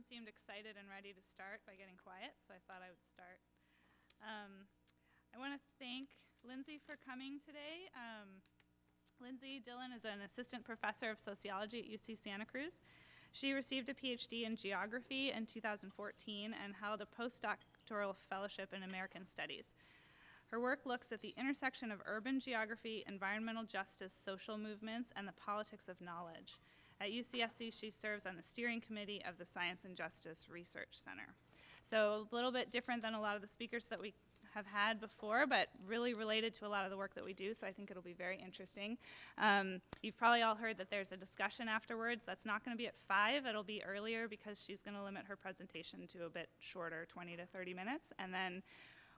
everyone seemed excited and ready to start by getting quiet, so I thought I would start. I want to thank Lindsay for coming today. Lindsay Dillon is an assistant professor of sociology at UC Santa Cruz. She received a PhD in geography in 2014 and held a postdoctoral fellowship in American Studies. Her work looks at the intersection of urban geography, environmental justice, social movements, and the politics of knowledge. At UCSC, she serves on the steering committee of the Science and Justice Research Center. So a little bit different than a lot of the speakers that we have had before, but really related to a lot of the work that we do, so I think it'll be very interesting. You've probably all heard that there's a discussion afterwards. That's not going to be at 5. It'll be earlier because she's going to limit her presentation to a bit shorter, 20 to 30 minutes, and then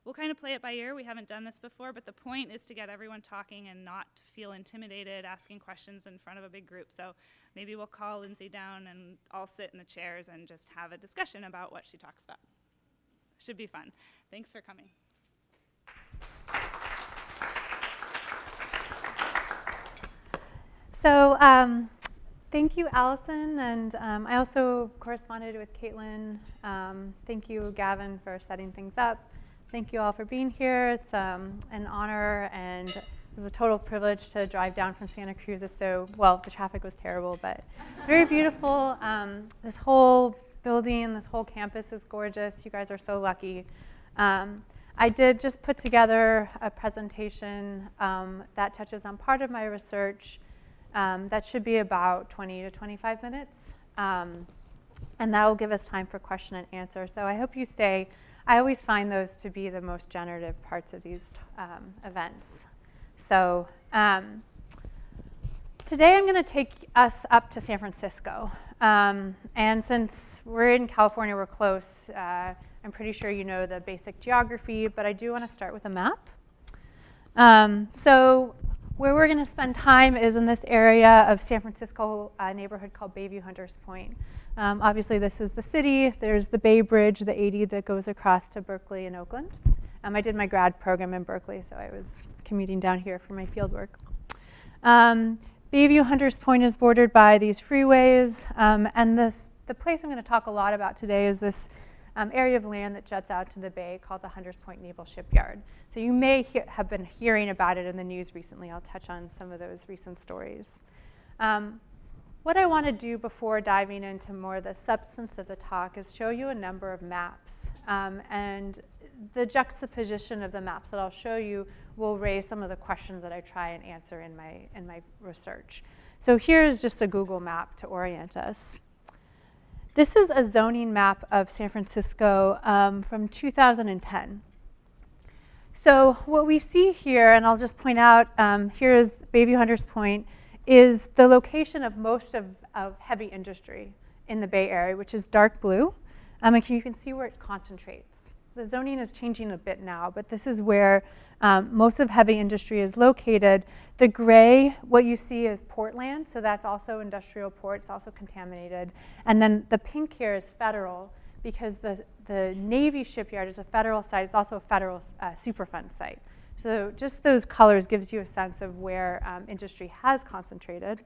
we'll kind of play it by ear. We haven't done this before, but the point is to get everyone talking and not feel intimidated asking questions in front of a big group. So maybe we'll call Lindsay down and all sit in the chairs and just have a discussion about what she talks about. Should be fun. Thanks for coming. So thank you, Allison, and I also corresponded with Caitlin. Thank you, Gavin, for setting things up. Thank you all for being here. It's an honor, and it was a total privilege to drive down from Santa Cruz. The traffic was terrible, but it's very beautiful. This whole building, this whole campus is gorgeous. You guys are so lucky. I did just put together a presentation that touches on part of my research. That should be about 20 to 25 minutes, and that will give us time for question and answer. So I hope you stay. I always find those to be the most generative parts of these events. So today I'm going to take us up to San Francisco. And since we're in California, we're close. I'm pretty sure you know the basic geography, but I do want to start with a map. So where we're going to spend time is in this area of San Francisco, a neighborhood called Bayview Hunters Point. Obviously, this is the city. There's the Bay Bridge, the 80 that goes across to Berkeley and Oakland. I did my grad program in Berkeley, so I was commuting down here for my field work. Bayview Hunters Point is bordered by these freeways, and the place I'm going to talk a lot about today is this area of land that juts out to the bay called the Hunters Point Naval Shipyard. So you may have been hearing about it in the news recently. I'll touch on some of those recent stories. What I want to do before diving into more of the substance of the talk is show you a number of maps. And the juxtaposition of the maps that I'll show you will raise some of the questions that I try and answer in my research. So here's just a Google map to orient us. This is a zoning map of San Francisco from 2010. So what we see here, and I'll just point out, here is Bayview Hunters Point, is the location of most of heavy industry in the Bay Area, which is dark blue. And you can see where it concentrates. The zoning is changing a bit now, but this is where most of heavy industry is located. The gray, what you see is Portland, so that's also industrial port, it's also contaminated. And then the pink here is federal, because the Navy shipyard is a federal site. It's also a federal Superfund site. So just those colors gives you a sense of where industry has concentrated.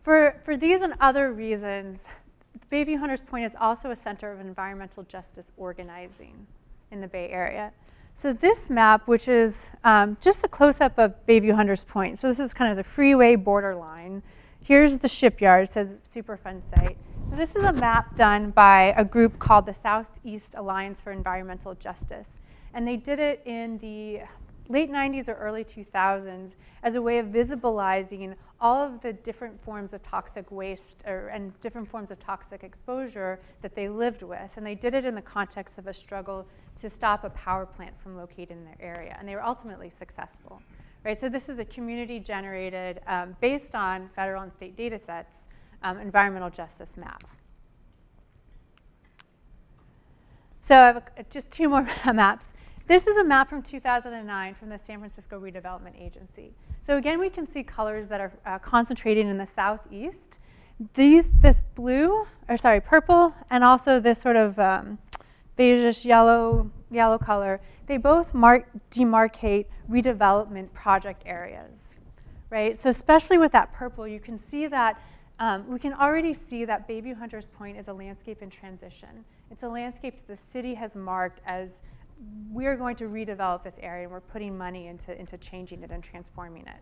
For these and other reasons, Bayview Hunters Point is also a center of environmental justice organizing in the Bay Area. So this map, which is just a close-up of Bayview Hunters Point. So this is kind of the freeway borderline. Here's the shipyard. It says Superfund site. So this is a map done by a group called the Southeast Alliance for Environmental Justice. And they did it in the late 90s or early 2000s as a way of visibilizing all of the different forms of toxic waste and different forms of toxic exposure that they lived with. And they did it in the context of a struggle to stop a power plant from locating in their area. And they were ultimately successful. Right? So this is a community-generated, based on federal and state data sets, environmental justice map. So I have just 2 more maps. This is a map from 2009 from the San Francisco Redevelopment Agency. So again, we can see colors that are concentrated in the southeast. This purple, and also this sort of beigeish yellow color, they both demarcate redevelopment project areas, right? So especially with that purple, you can see that we can already see that Bayview Hunters Point is a landscape in transition. It's a landscape that the city has marked as we're going to redevelop this area, and we're putting money into changing it and transforming it.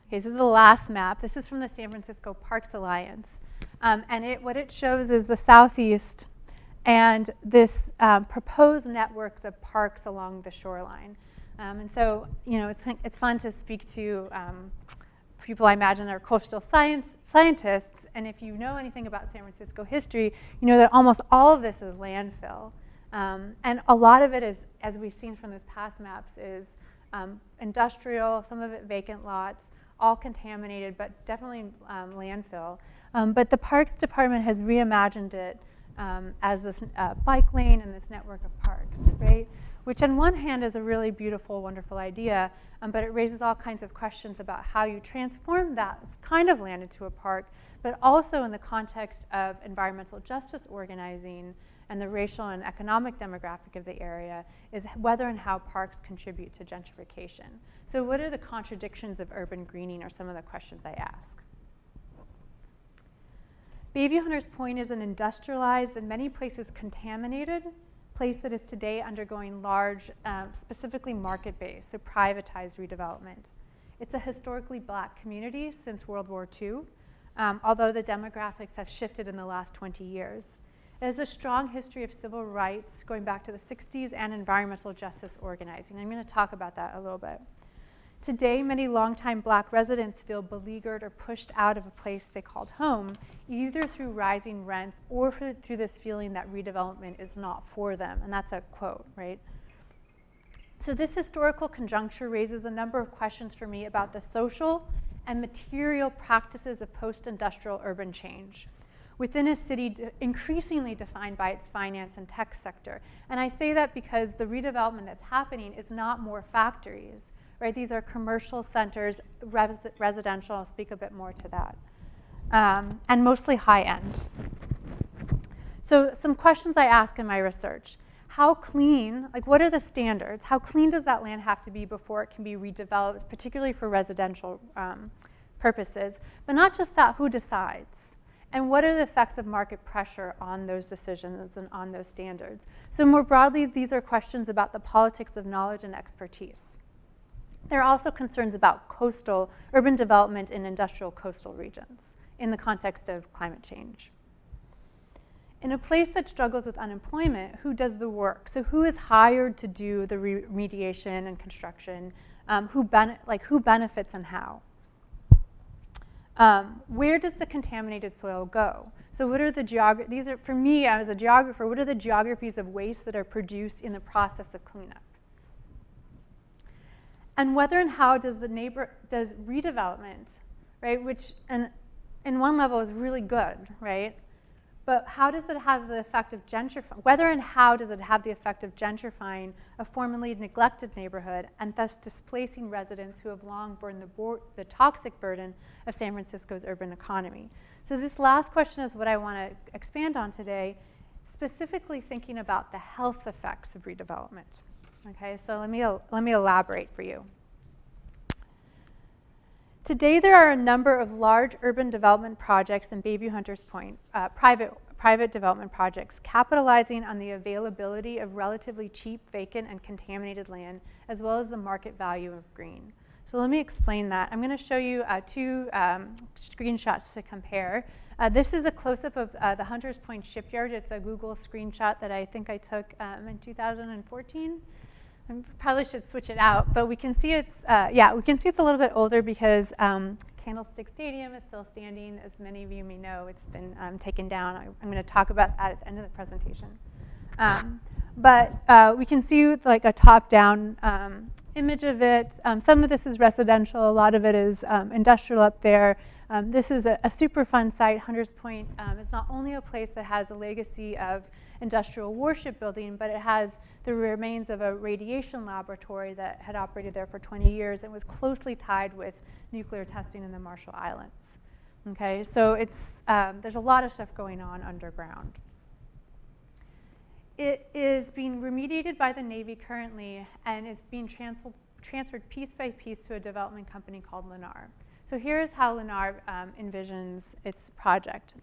Okay, so this is the last map. This is from the San Francisco Parks Alliance. And what it shows is the southeast and this proposed networks of parks along the shoreline. And so, you know, it's fun to speak to people I imagine are coastal scientists. And if you know anything about San Francisco history, you know that almost all of this is landfill. And a lot of it is, as we've seen from those past maps, is industrial, some of it vacant lots, all contaminated, but definitely landfill. But the Parks Department has reimagined it as this bike lane and this network of parks, right? Which on one hand is a really beautiful, wonderful idea, but it raises all kinds of questions about how you transform that kind of land into a park, but also in the context of environmental justice organizing and the racial and economic demographic of the area, is whether and how parks contribute to gentrification. So what are the contradictions of urban greening are some of the questions I ask. Bayview Hunters Point is an industrialized, in many places contaminated, place that is today undergoing large, specifically market-based, so privatized redevelopment. It's a historically black community since World War II, although the demographics have shifted in the last 20 years. It has a strong history of civil rights going back to the 60s and environmental justice organizing. I'm going to talk about that a little bit. Today, many longtime black residents feel beleaguered or pushed out of a place they called home, either through rising rents or through this feeling that redevelopment is not for them. And that's a quote, right? So this historical conjuncture raises a number of questions for me about the social and material practices of post-industrial urban change within a city increasingly defined by its finance and tech sector. And I say that because the redevelopment that's happening is not more factories, right? These are commercial centers, residential. I'll speak a bit more to that. And mostly high-end. So some questions I ask in my research. How clean, like what are the standards? How clean does that land have to be before it can be redeveloped, particularly for residential purposes? But not just that, who decides? And what are the effects of market pressure on those decisions and on those standards? So more broadly, these are questions about the politics of knowledge and expertise. There are also concerns about coastal, urban development in industrial coastal regions in the context of climate change. In a place that struggles with unemployment, who does the work? So who is hired to do the remediation and construction? Who benefits and how? Where does the contaminated soil go? So what are the these are, for me as a geographer, what are the geographies of waste that are produced in the process of cleanup? And whether and how does does redevelopment, right, which in one level is really good, right? But how does it have the effect of gentrifying? Whether and how does it have the effect of gentrifying a formerly neglected neighborhood and thus displacing residents who have long borne the toxic burden of San Francisco's urban economy? So this last question is what I want to expand on today, specifically thinking about the health effects of redevelopment. Okay, so let me elaborate for you. Today, there are a number of large urban development projects in Bayview Hunters Point, private development projects, capitalizing on the availability of relatively cheap, vacant, and contaminated land, as well as the market value of green. So let me explain that. I'm going to show you two screenshots to compare. This is a close-up of the Hunters Point Shipyard. It's a Google screenshot that I think I took in 2014. I probably should switch it out, but we can see it's we can see it's a little bit older because Candlestick Stadium is still standing. As many of you may know, it's been taken down. I'm going to talk about that at the end of the presentation. But we can see like a top-down image of it. Some of this is residential. A lot of it is industrial up there. This is a super fun site. Hunters Point is not only a place that has a legacy of industrial warship building, but it has the remains of a radiation laboratory that had operated there for 20 years and was closely tied with nuclear testing in the Marshall Islands. Okay, so it's, there's a lot of stuff going on underground. It is being remediated by the Navy currently and is being transferred piece by piece to a development company called Lennar. So here's how Lennar envisions its project.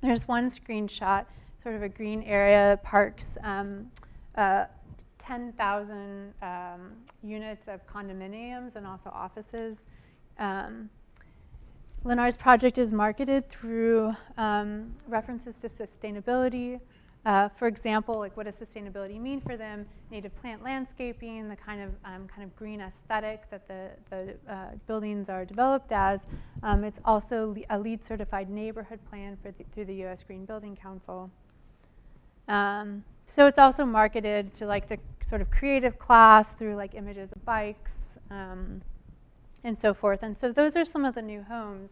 There's one screenshot, sort of a green area, parks, 10,000 units of condominiums and also offices. Lennar's project is marketed through references to sustainability. For example, like what does sustainability mean for them? Native plant landscaping, the kind of green aesthetic that the buildings are developed as. It's also a LEED certified neighborhood plan through the U.S. Green Building Council. So it's also marketed to like the sort of creative class through like images of bikes and so forth. And so those are some of the new homes.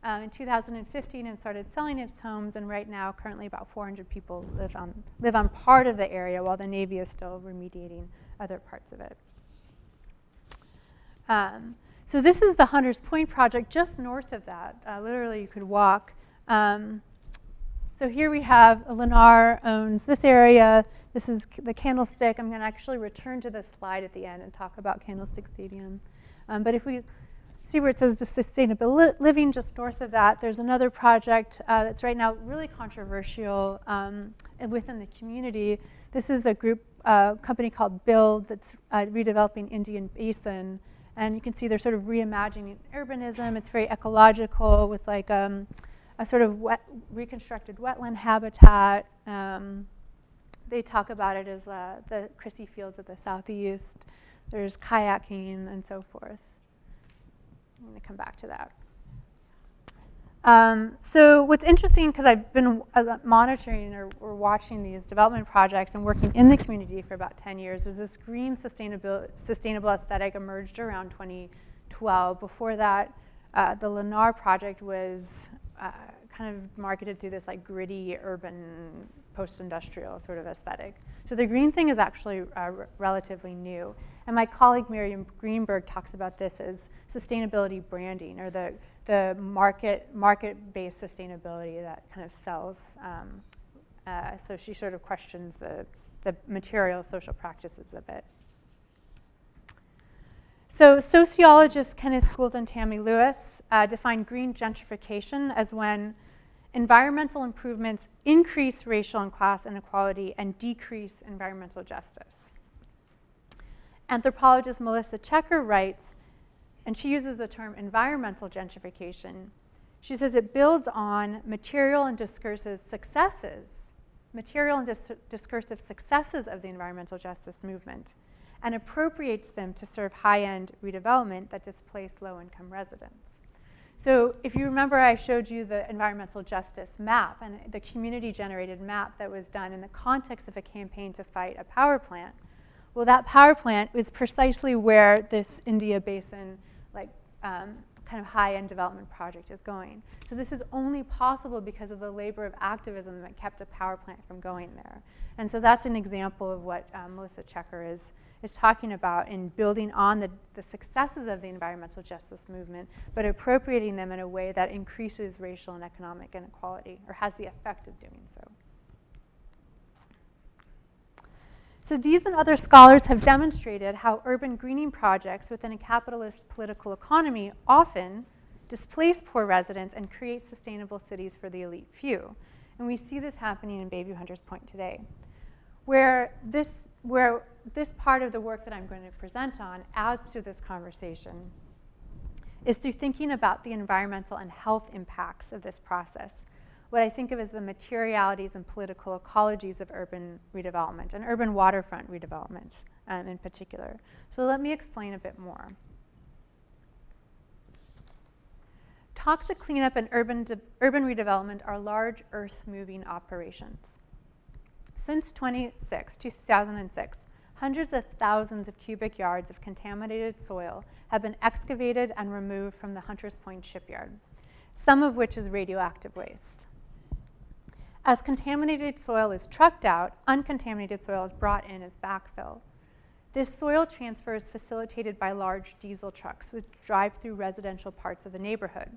In 2015, it started selling its homes, and right now, currently about 400 people live on part of the area, while the Navy is still remediating other parts of it. So this is the Hunters Point project, just north of that. Literally, you could walk. So here we have Lennar owns this area. This is the Candlestick. I'm going to actually return to this slide at the end and talk about Candlestick Stadium. But if we see where it says just sustainable living, just north of that, there's another project that's right now really controversial within the community. This is a group company called Build that's redeveloping Indian Basin. And you can see they're sort of reimagining urbanism. It's very ecological with like a sort of reconstructed wetland habitat. They talk about it as the Chrissy Fields of the Southeast. There's kayaking and so forth. I'm going to come back to that. So what's interesting, because I've been monitoring or watching these development projects and working in the community for about 10 years, is this green sustainable aesthetic emerged around 2012. Before that, the Lennar project was kind of marketed through this like gritty urban post-industrial sort of aesthetic. So the green thing is actually relatively new. And my colleague Miriam Greenberg talks about this as sustainability branding, or the market-based sustainability that kind of sells. So she sort of questions the material social practices of it. So sociologists Kenneth Gould and Tammy Lewis define green gentrification as when environmental improvements increase racial and class inequality and decrease environmental justice. Anthropologist Melissa Checker writes, and she uses the term environmental gentrification. She says it builds on material and discursive successes of the environmental justice movement, and appropriates them to serve high-end redevelopment that displace low-income residents. So if you remember, I showed you the environmental justice map and the community-generated map that was done in the context of a campaign to fight a power plant. Well, that power plant is precisely where this India Basin, kind of high-end development project is going. So this is only possible because of the labor of activism that kept a power plant from going there. And so that's an example of what Melissa Checker is talking about in building on the successes of the environmental justice movement, but appropriating them in a way that increases racial and economic inequality, or has the effect of doing so. So these and other scholars have demonstrated how urban greening projects within a capitalist political economy often displace poor residents and create sustainable cities for the elite few. And we see this happening in Bayview Hunters Point today, where this part of the work that I'm going to present on adds to this conversation is through thinking about the environmental and health impacts of this process, what I think of as the materialities and political ecologies of urban redevelopment and urban waterfront redevelopment in particular. So let me explain a bit more. Toxic cleanup and urban redevelopment are large earth-moving operations. Since 2006, hundreds of thousands of cubic yards of contaminated soil have been excavated and removed from the Hunters Point Shipyard, some of which is radioactive waste. As contaminated soil is trucked out, uncontaminated soil is brought in as backfill. This soil transfer is facilitated by large diesel trucks which drive through residential parts of the neighborhood.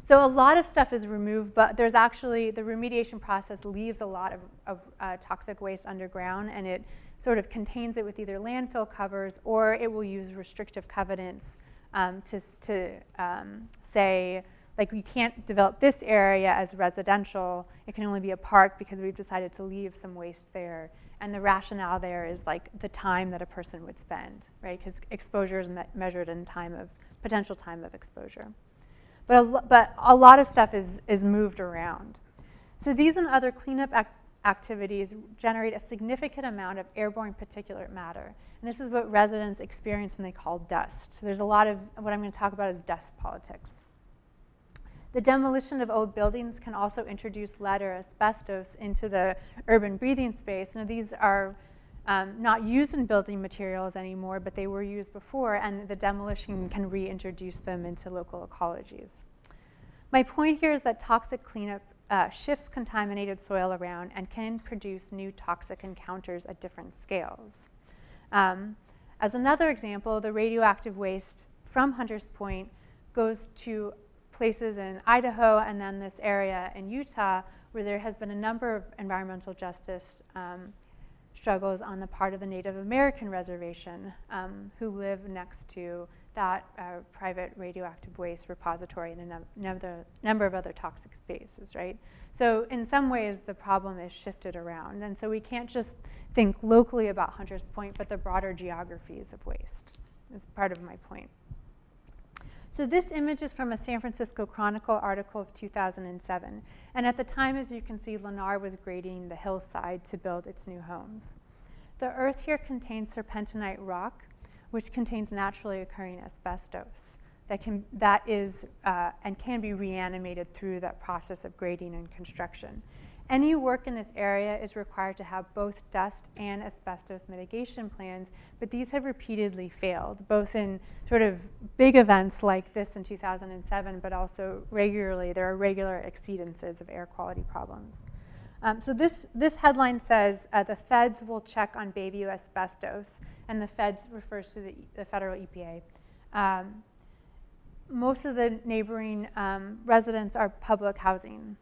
So a lot of stuff is removed, but there's actually, the remediation process leaves a lot of toxic waste underground, and it sort of contains it with either landfill covers, or it will use restrictive covenants to say, like, we can't develop this area as residential. It can only be a park because we've decided to leave some waste there. And the rationale there is like the time that a person would spend, right? Because exposure is measured in potential time of exposure. But a lot of stuff is moved around. So these and other cleanup activities generate a significant amount of airborne particulate matter. And this is what residents experience when they call dust. So there's a lot of, what I'm going to talk about is dust politics. The demolition of old buildings can also introduce lead or asbestos into the urban breathing space. Now, these are not used in building materials anymore, but they were used before, and the demolition can reintroduce them into local ecologies. My point here is that toxic cleanup shifts contaminated soil around and can produce new toxic encounters at different scales. As another example, the radioactive waste from Hunters Point goes to places in Idaho and then this area in Utah where there has been a number of environmental justice struggles on the part of the Native American reservation who live next to that private radioactive waste repository and a number of other toxic spaces, right? So in some ways, the problem is shifted around. And so we can't just think locally about Hunters Point, but the broader geographies of waste is part of my point. So this image is from a San Francisco Chronicle article of 2007. And at the time, as you can see, Lennar was grading the hillside to build its new homes. The earth here contains serpentinite rock, which contains naturally occurring asbestos that is and can be reanimated through that process of grading and construction. Any work in this area is required to have both dust and asbestos mitigation plans, but these have repeatedly failed, both in sort of big events like this in 2007, but also regularly, there are regular exceedances of air quality problems. So this headline says, the feds will check on Bayview asbestos, and the feds refers to the federal EPA. Most of the neighboring residents are public housing,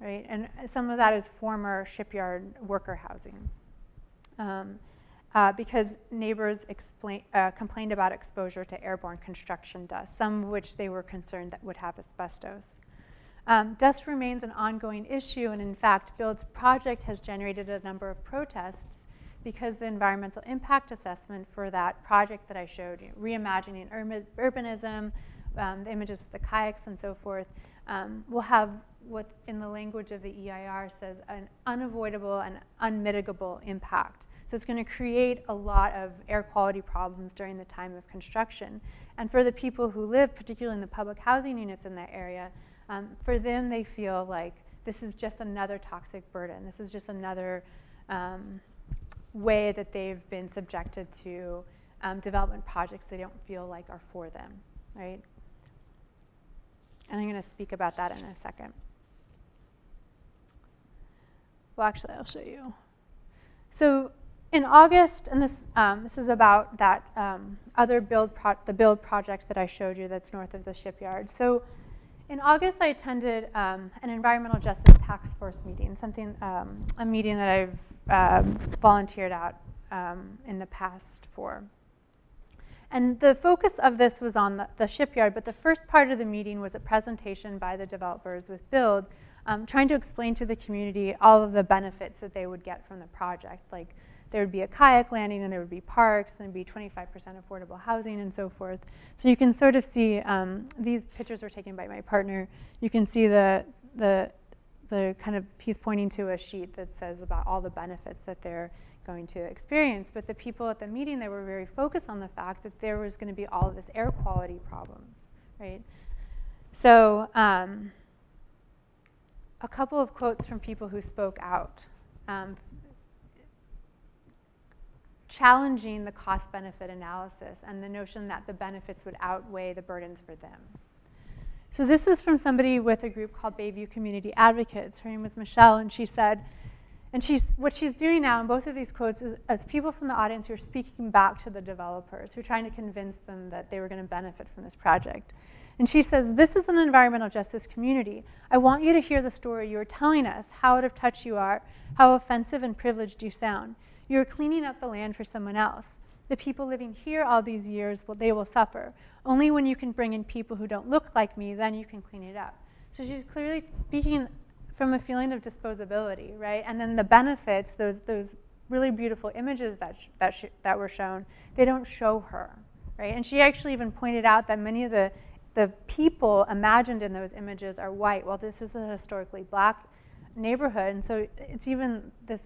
right? And some of that is former shipyard worker housing. Because neighbors complained about exposure to airborne construction dust, some of which they were concerned that would have asbestos. Dust remains an ongoing issue, and in fact, Build's project has generated a number of protests because the environmental impact assessment for that project that I showed you, reimagining urbanism, the images of the kayaks and so forth, will have what in the language of the EIR says an unavoidable and unmitigable impact. So it's going to create a lot of air quality problems during the time of construction. And for the people who live, particularly in the public housing units in that area, for them they feel like this is just another toxic burden. This is just another way that they've been subjected to development projects they don't feel like are for them, right? And I'm going to speak about that in a second. Well, actually, I'll show you. So in August, and this is about that other the build project that I showed you that's north of the shipyard. So in August, I attended an environmental justice task force meeting, a meeting that I've volunteered at in the past for. And the focus of this was on the shipyard, but the first part of the meeting was a presentation by the developers with Build, trying to explain to the community all of the benefits that they would get from the project. Like there would be a kayak landing, and there would be parks, and there'd be 25% affordable housing, and so forth. So you can sort of see, these pictures were taken by my partner. You can see the kind of, he's pointing to a sheet that says about all the benefits that they're going to experience. But the people at the meeting, they were very focused on the fact that there was going to be all of this air quality problems, right? So a couple of quotes from people who spoke out, challenging the cost-benefit analysis and the notion that the benefits would outweigh the burdens for them. So this was from somebody with a group called Bayview Community Advocates. Her name was Michelle, and she said, and what she's doing now in both of these quotes is as people from the audience who are speaking back to the developers, who are trying to convince them that they were going to benefit from this project. And she says, this is an environmental justice community. I want you to hear the story you are telling us, how out of touch you are, how offensive and privileged you sound. You are cleaning up the land for someone else. The people living here all these years, they will suffer. Only when you can bring in people who don't look like me, then you can clean it up. So she's clearly speaking from a feeling of disposability, right? And then the benefits, those really beautiful images that were shown, they don't show her, right? And she actually even pointed out that many of the people imagined in those images are white. Well, this is a historically black neighborhood, and so it's even this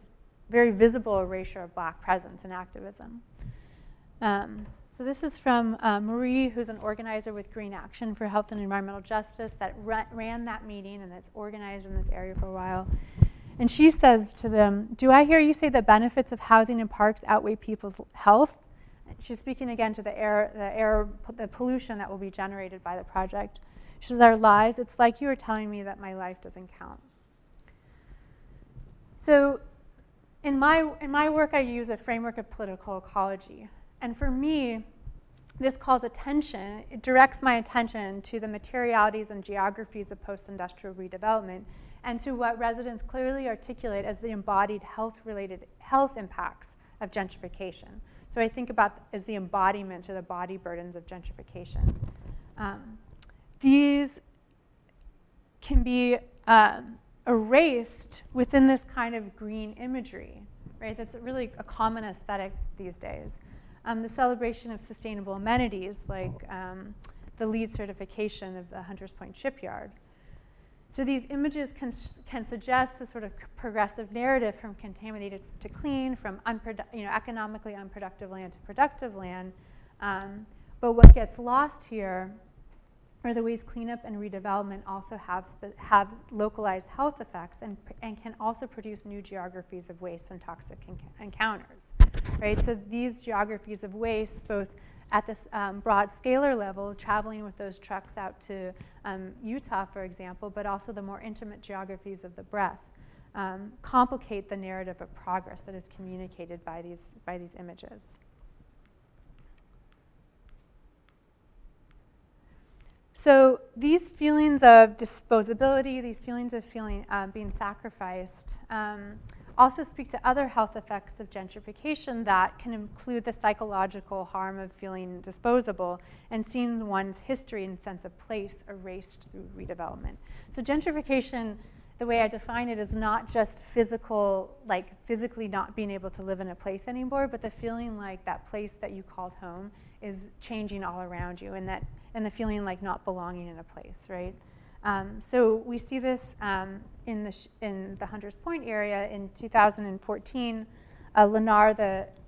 very visible erasure of black presence and activism. So this is from Marie, who's an organizer with Green Action for Health and Environmental Justice that ran that meeting and that's organized in this area for a while. And she says to them, "Do I hear you say the benefits of housing and parks outweigh people's health?" She's speaking again to the pollution that will be generated by the project. She says, "Our lives, it's like you are telling me that my life doesn't count." So in my work, I use a framework of political ecology. And for me, this calls attention, it directs my attention to the materialities and geographies of post-industrial redevelopment and to what residents clearly articulate as the embodied health impacts of gentrification. So I think about as the embodiment or the body burdens of gentrification. These can be erased within this kind of green imagery, right? That's really a common aesthetic these days. The celebration of sustainable amenities like the LEED certification of the Hunters Point Shipyard. So these images can suggest a sort of progressive narrative from contaminated to clean, from economically unproductive land to productive land. But what gets lost here are the ways cleanup and redevelopment also have localized health effects and can also produce new geographies of waste and toxic encounters. Right? So these geographies of waste, both at this broad scalar level, traveling with those trucks out to Utah, for example, but also the more intimate geographies of the breath, complicate the narrative of progress that is communicated by these images. So these feelings of disposability, these feelings of being sacrificed, also speak to other health effects of gentrification that can include the psychological harm of feeling disposable and seeing one's history and sense of place erased through redevelopment. So gentrification, the way I define it, is not just physical, like physically not being able to live in a place anymore, but the feeling like that place that you called home is changing all around you, and the feeling like not belonging in a place, right? So we see this in the Hunters Point area in 2014. Lennar,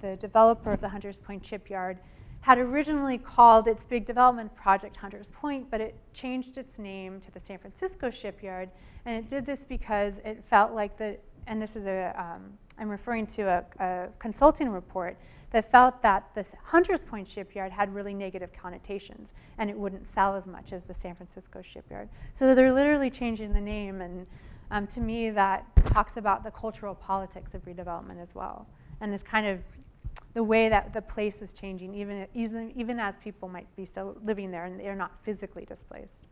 the developer of the Hunters Point Shipyard, had originally called its big development project Hunters Point, but it changed its name to the San Francisco Shipyard, and it did this because it felt like and this is I'm referring to a consulting report that felt that this Hunters Point Shipyard had really negative connotations and it wouldn't sell as much as the San Francisco Shipyard. So they're literally changing the name, and to me that talks about the cultural politics of redevelopment as well, and this kind of the way that the place is changing even as people might be still living there and they're not physically displaced.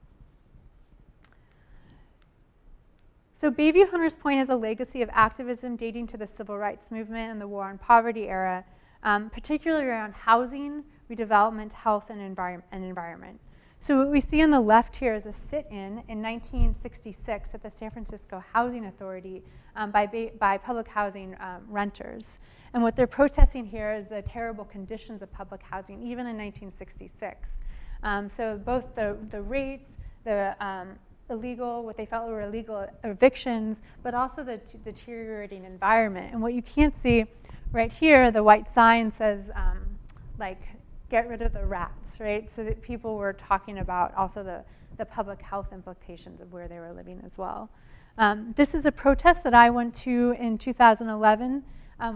So Bayview Hunters Point has a legacy of activism dating to the civil rights movement and the war on poverty era, particularly around housing, redevelopment, health, and environment. So what we see on the left here is a sit-in 1966 at the San Francisco Housing Authority by public housing renters. And what they're protesting here is the terrible conditions of public housing, even in 1966. So both the rates, the what they felt were illegal evictions, but also the deteriorating environment. And what you can't see right here, the white sign says, get rid of the rats, right? So that people were talking about also the public health implications of where they were living as well. This is a protest that I went to in 2011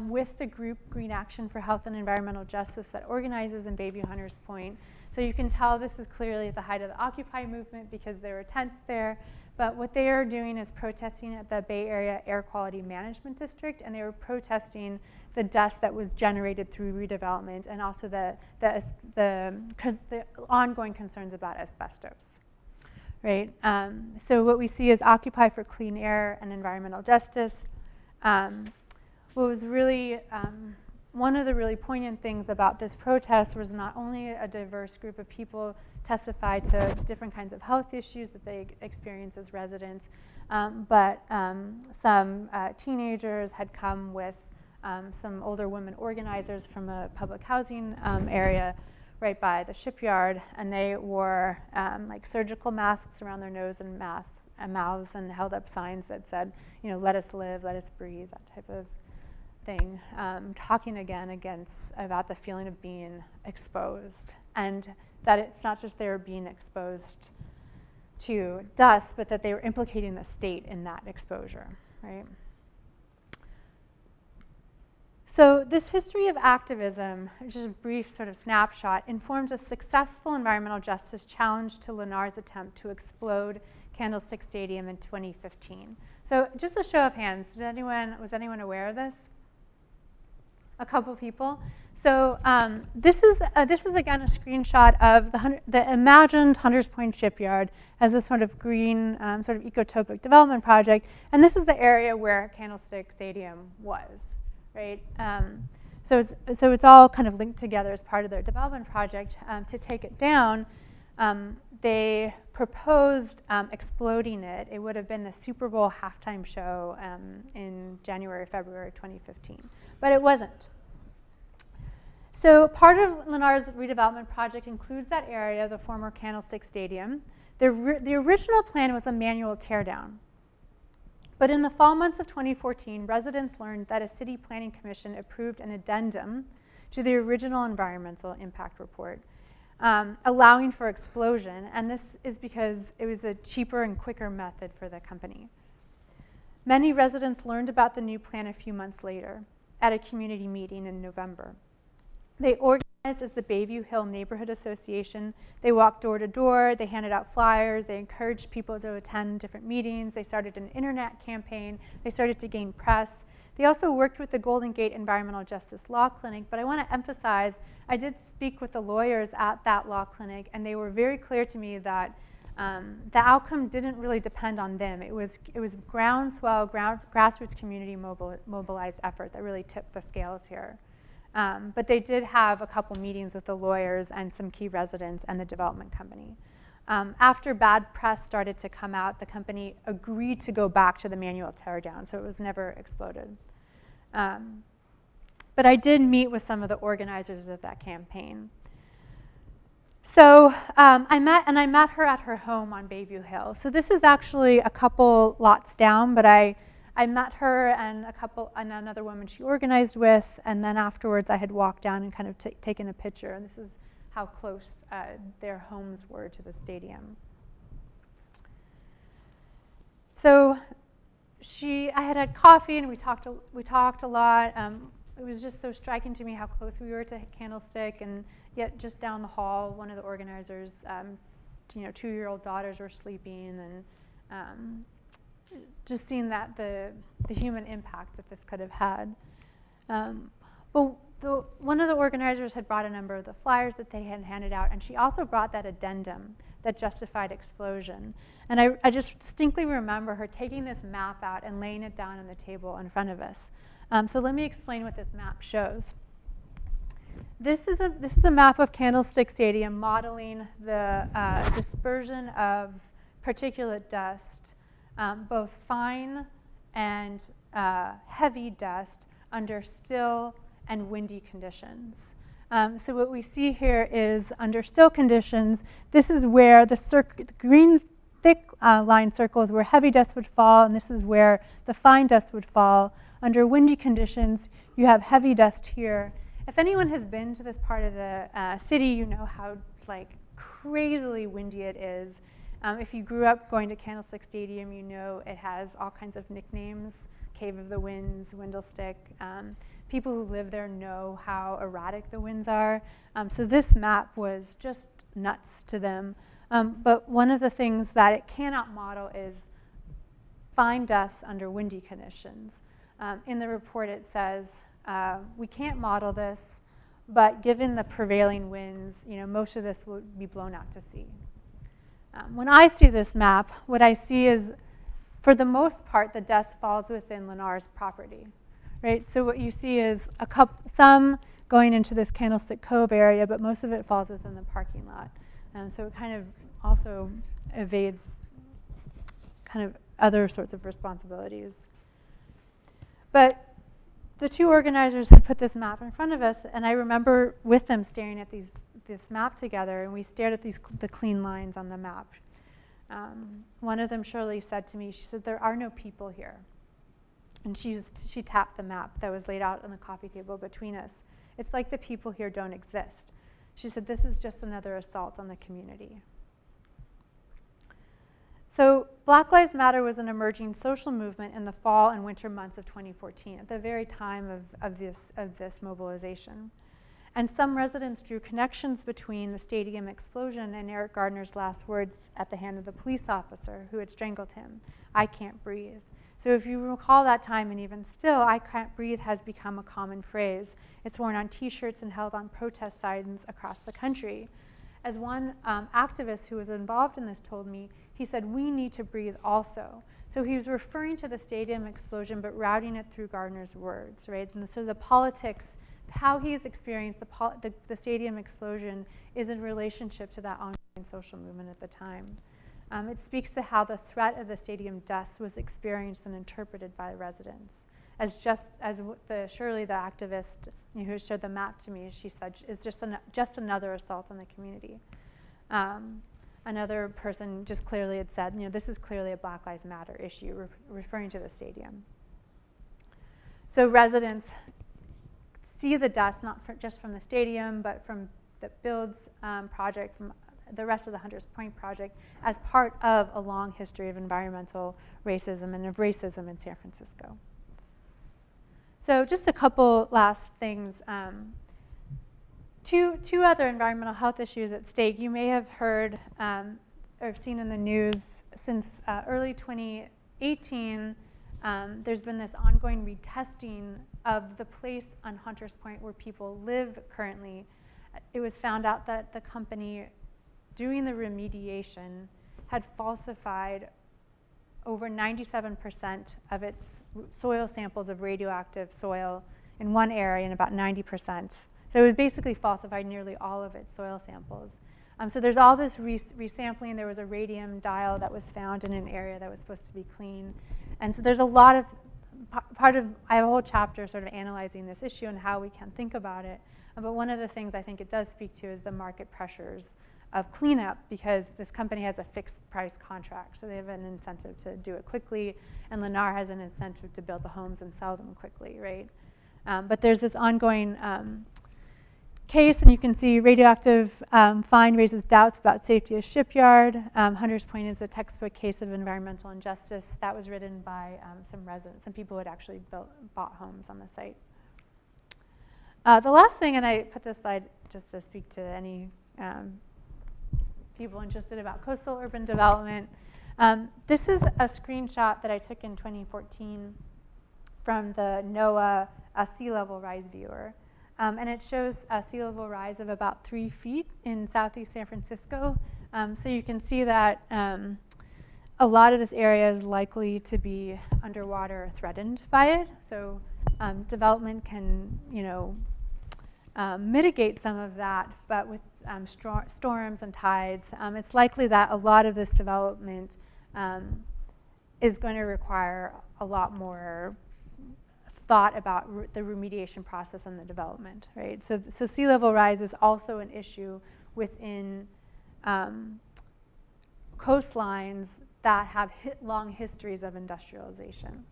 with the group Green Action for Health and Environmental Justice that organizes in Bayview Hunters Point. So you can tell this is clearly at the height of the Occupy movement because there were tents there. But what they are doing is protesting at the Bay Area Air Quality Management District, and they were protesting the dust that was generated through redevelopment and also the ongoing concerns about asbestos, right? So what we see is Occupy for Clean Air and Environmental Justice. What was really one of the really poignant things about this protest was not only a diverse group of people testified to different kinds of health issues that they experience as residents, but some teenagers had come with some older women organizers from a public housing area right by the shipyard, and they wore like surgical masks around their nose and mouths, and held up signs that said, you know, let us live, let us breathe, that type of thing, talking again about the feeling of being exposed, and that it's not just they were being exposed to dust, but that they were implicating the state in that exposure, right? So this history of activism, just a brief sort of snapshot, informed a successful environmental justice challenge to Lennar's attempt to explode Candlestick Stadium in 2015. So just a show of hands, was anyone aware of this? A couple people. So this is again a screenshot of the imagined Hunters Point Shipyard as a sort of green, sort of ecotopic development project, and this is the area where Candlestick Stadium was, right? So it's all kind of linked together as part of their development project. To take it down, they proposed exploding it. It would have been the Super Bowl halftime show in January, February 2015, but it wasn't. So part of Lennar's redevelopment project includes that area, the former Candlestick Stadium. The original plan was a manual teardown. But in the fall months of 2014, residents learned that a city planning commission approved an addendum to the original environmental impact report, allowing for explosion, and this is because it was a cheaper and quicker method for the company. Many residents learned about the new plan a few months later at a community meeting in November. They organized as the Bayview Hill Neighborhood Association. They walked door to door, they handed out flyers, they encouraged people to attend different meetings, they started an internet campaign, they started to gain press. They also worked with the Golden Gate Environmental Justice Law Clinic, but I want to emphasize, I did speak with the lawyers at that law clinic, and they were very clear to me that the outcome didn't really depend on them. It was groundswell, grassroots community mobilized effort that really tipped the scales here. But they did have a couple meetings with the lawyers and some key residents and the development company. After bad press started to come out, the company agreed to go back to the manual teardown, so it was never exploded. But I did meet with some of the organizers of that campaign. So I met her at her home on Bayview Hill. So this is actually a couple lots down, but I met her and another woman she organized with, and then afterwards I had walked down and kind of taken a picture, and this is how close their homes were to the stadium. So I had coffee and we talked a lot. It was just so striking to me how close we were to Candlestick, and yet just down the hall, one of the organizers, 2-year-old daughters were sleeping, and just seeing that the human impact that this could have had. But one of the organizers had brought a number of the flyers that they had handed out, and she also brought that addendum that justified explosion. And I just distinctly remember her taking this map out and laying it down on the table in front of us. So let me explain what this map shows. This is a map of Candlestick Stadium modeling the dispersion of particulate dust, both fine and heavy dust under still and windy conditions. So what we see here is under still conditions, this is where the green thick line circle is where heavy dust would fall, and this is where the fine dust would fall. Under windy conditions, you have heavy dust here. If anyone has been to this part of the city, you know how crazily windy it is. If you grew up going to Candlestick Stadium, you know it has all kinds of nicknames: Cave of the Winds, Windlestick. People who live there know how erratic the winds are. So this map was just nuts to them. But one of the things that it cannot model is fine dust under windy conditions. In the report it says, we can't model this, but given the prevailing winds, most of this will be blown out to sea. When I see this map, what I see is, for the most part, the dust falls within Lennar's property, right? So what you see is some going into this Candlestick Cove area, but most of it falls within the parking lot. So it kind of also evades kind of other sorts of responsibilities. But the two organizers had put this map in front of us, and I remember with them staring at this map together, and we stared at the clean lines on the map. One of them, Shirley, said to me, she said, "There are no people here." And she tapped the map that was laid out on the coffee table between us. "It's like the people here don't exist." She said, "This is just another assault on the community." So Black Lives Matter was an emerging social movement in the fall and winter months of 2014, at the very time of this mobilization. And some residents drew connections between the stadium explosion and Eric Gardner's last words at the hand of the police officer who had strangled him, "I can't breathe." So if you recall that time, and even still, "I can't breathe" has become a common phrase. It's worn on t-shirts and held on protest signs across the country. As one activist who was involved in this told me, he said, "We need to breathe also." So he was referring to the stadium explosion, but routing it through Gardner's words, right? And so the politics, how he's experienced the stadium explosion is in relationship to that ongoing social movement at the time. It speaks to how the threat of the stadium dust was experienced and interpreted by residents. Shirley, the activist who showed the map to me, she said, is just another assault on the community. Another person just clearly had said, this is clearly a Black Lives Matter issue, referring to the stadium. So residents see the dust not just from the stadium, but from the Builds project, from the rest of the Hunters Point project, as part of a long history of environmental racism and of racism in San Francisco. So just a couple last things. Two other environmental health issues at stake. You may have heard or seen in the news since early 2018, there's been this ongoing retesting of the place on Hunters Point where people live currently. It was found out that the company doing the remediation had falsified over 97% of its soil samples of radioactive soil in one area, and about 90%. So it was basically falsified nearly all of its soil samples. So there's all this resampling. There was a radium dial that was found in an area that was supposed to be clean. And so there's a lot of, I have a whole chapter sort of analyzing this issue and how we can think about it. But one of the things I think it does speak to is the market pressures of cleanup, because this company has a fixed price contract. So they have an incentive to do it quickly, and Lennar has an incentive to build the homes and sell them quickly, right? But there's this ongoing case, and you can see radioactive find raises doubts about safety of shipyard. Hunters Point is a textbook case of environmental injustice. That was written by some residents, some people who had actually bought homes on the site. The last thing, and I put this slide just to speak to any people interested about coastal urban development. This is a screenshot that I took in 2014 from the NOAA sea level rise viewer. And it shows a sea level rise of about 3 feet in southeast San Francisco. So you can see that a lot of this area is likely to be underwater or threatened by it. So development can, mitigate some of that, but with storms and tides, it's likely that a lot of this development is going to require a lot more thought about the remediation process and the development, right? So sea level rise is also an issue within coastlines that have long histories of industrialization.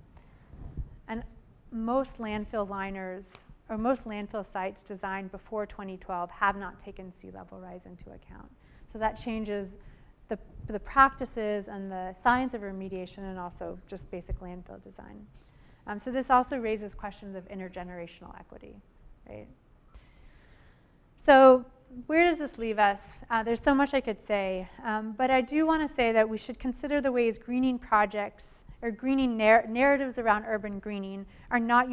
And most landfill liners, or most landfill sites designed before 2012 have not taken sea level rise into account. So that changes the practices and the science of remediation, and also just basic landfill design. So this also raises questions of intergenerational equity, right? So where does this leave us? There's so much I could say, but I do want to say that we should consider the ways greening projects or greening narratives around urban greening are not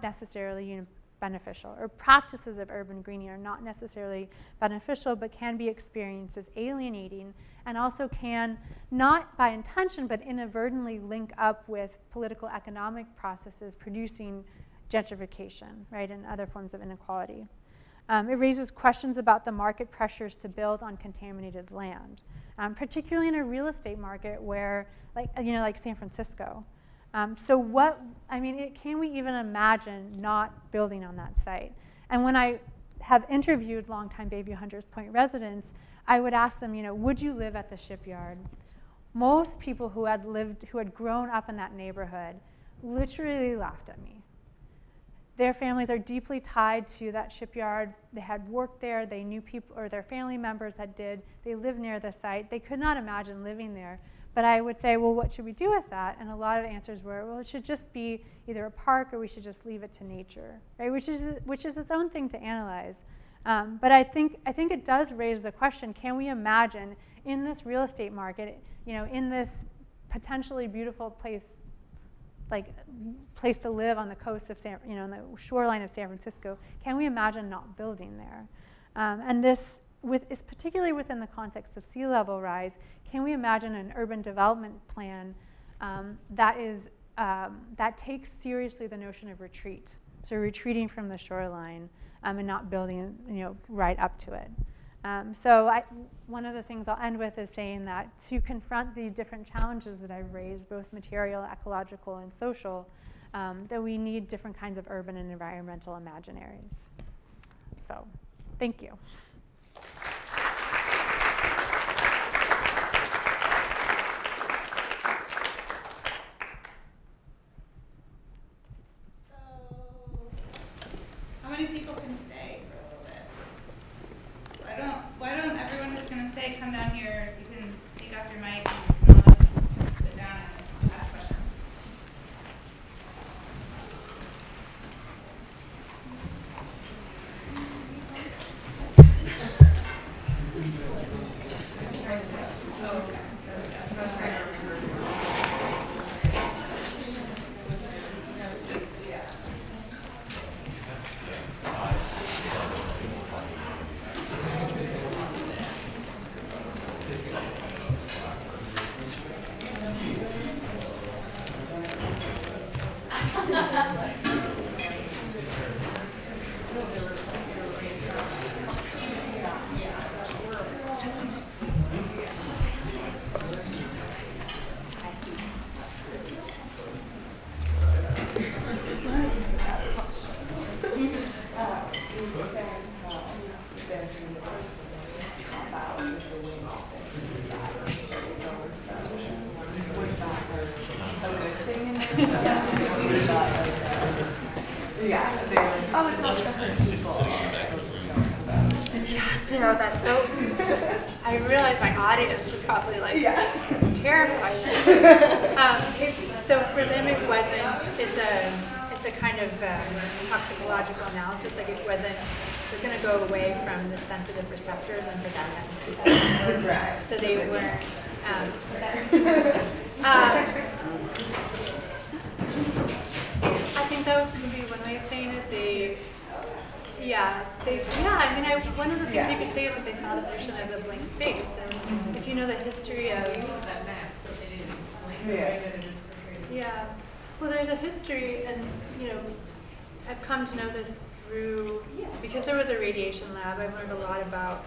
necessarily beneficial, or practices of urban greening are not necessarily beneficial, but can be experienced as alienating, and also can, not by intention, but inadvertently link up with political economic processes producing gentrification, right, and other forms of inequality. It raises questions about the market pressures to build on contaminated land, particularly in a real estate market where, like San Francisco. Can we even imagine not building on that site? And when I have interviewed longtime Bayview Hunters Point residents, I would ask them, would you live at the shipyard? Most people who had grown up in that neighborhood literally laughed at me. Their families are deeply tied to that shipyard. They had worked there, they knew people, or their family members they lived near the site. They could not imagine living there. But I would say, well, what should we do with that? And a lot of answers were, well, it should just be either a park or we should just leave it to nature, right? Which is its own thing to analyze. But I think it does raise the question, can we imagine in this real estate market, in this potentially beautiful place to live on the coast of on the shoreline of San Francisco, can we imagine not building there? And this is particularly within the context of sea level rise. Can we imagine an urban development plan that takes seriously the notion of retreat? So retreating from the shoreline and not building, right up to it. One of the things I'll end with is saying that to confront these different challenges that I've raised, both material, ecological, and social, that we need different kinds of urban and environmental imaginaries. So, thank you. How many people can stay for a little bit? Why don't everyone who's going to stay come down here? You can take off your mic and let us sit down and ask questions. That's so. I realize my audience was probably terrified. So for them, it wasn't. It's a kind of toxicological analysis. It was going to go away from the sensitive receptors and for them. Right. So they weren't. I think that would be one way of saying it. One of the things you could say is that they saw the ocean as a blank space, and if you know the history of that map, it is. Yeah, well, there's a history, and I've come to know this through because there was a radiation lab. I've learned a lot about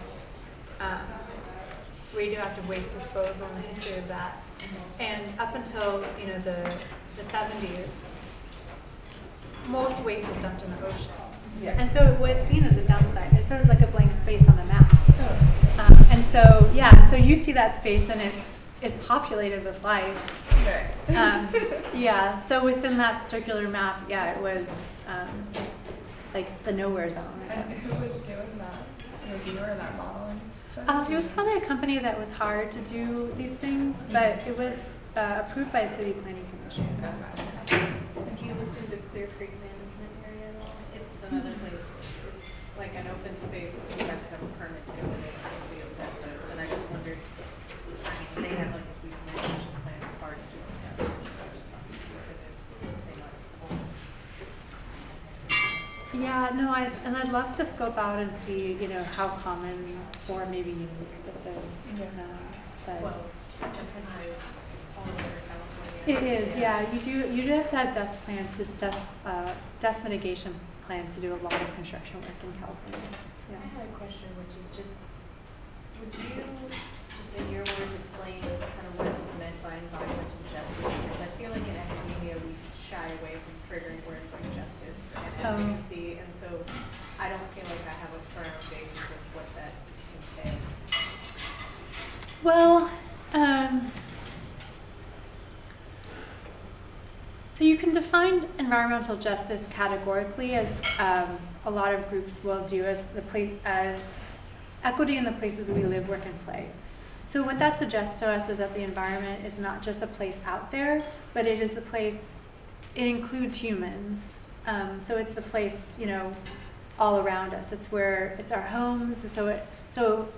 radioactive waste disposal and the history of that, and up until the 70s, most waste is dumped in the ocean. Yeah. And so it was seen as a dump site. It's sort of like a blank space on the map. And so, so you see that space and it's populated with life. Right. So within that circular map, it was like the nowhere zone. And who was doing that? Was you or that model and stuff? It was probably a company that was hired to do these things, but it was approved by the City Planning Commission. Have you looked into Clear Creek management area at all? It's another place. It's like an open space, but you have to have a permit to, and it has to be asbestos. And I just wondered, they have like a huge management plan as far as doing that. I just thought for this, they might have. I'd love to scope out and see, how common or maybe unique this is. Yeah. But Well, sometimes all over California. it is, yeah. You do have to have dust plans, dust mitigation plans to do a lot of construction work in California. I had a question, which is just, would you, just in your words, explain kind of what is meant by environmental justice? Because I feel like in academia, we shy away from triggering words like justice and advocacy, and so I don't feel like I have a firm basis of what that entails. Well, so you can define environmental justice categorically as a lot of groups will do as equity in the places we live, work, and play. So what that suggests to us is that the environment is not just a place out there, but it is the place, it includes humans. So it's the place, all around us. It's our homes. So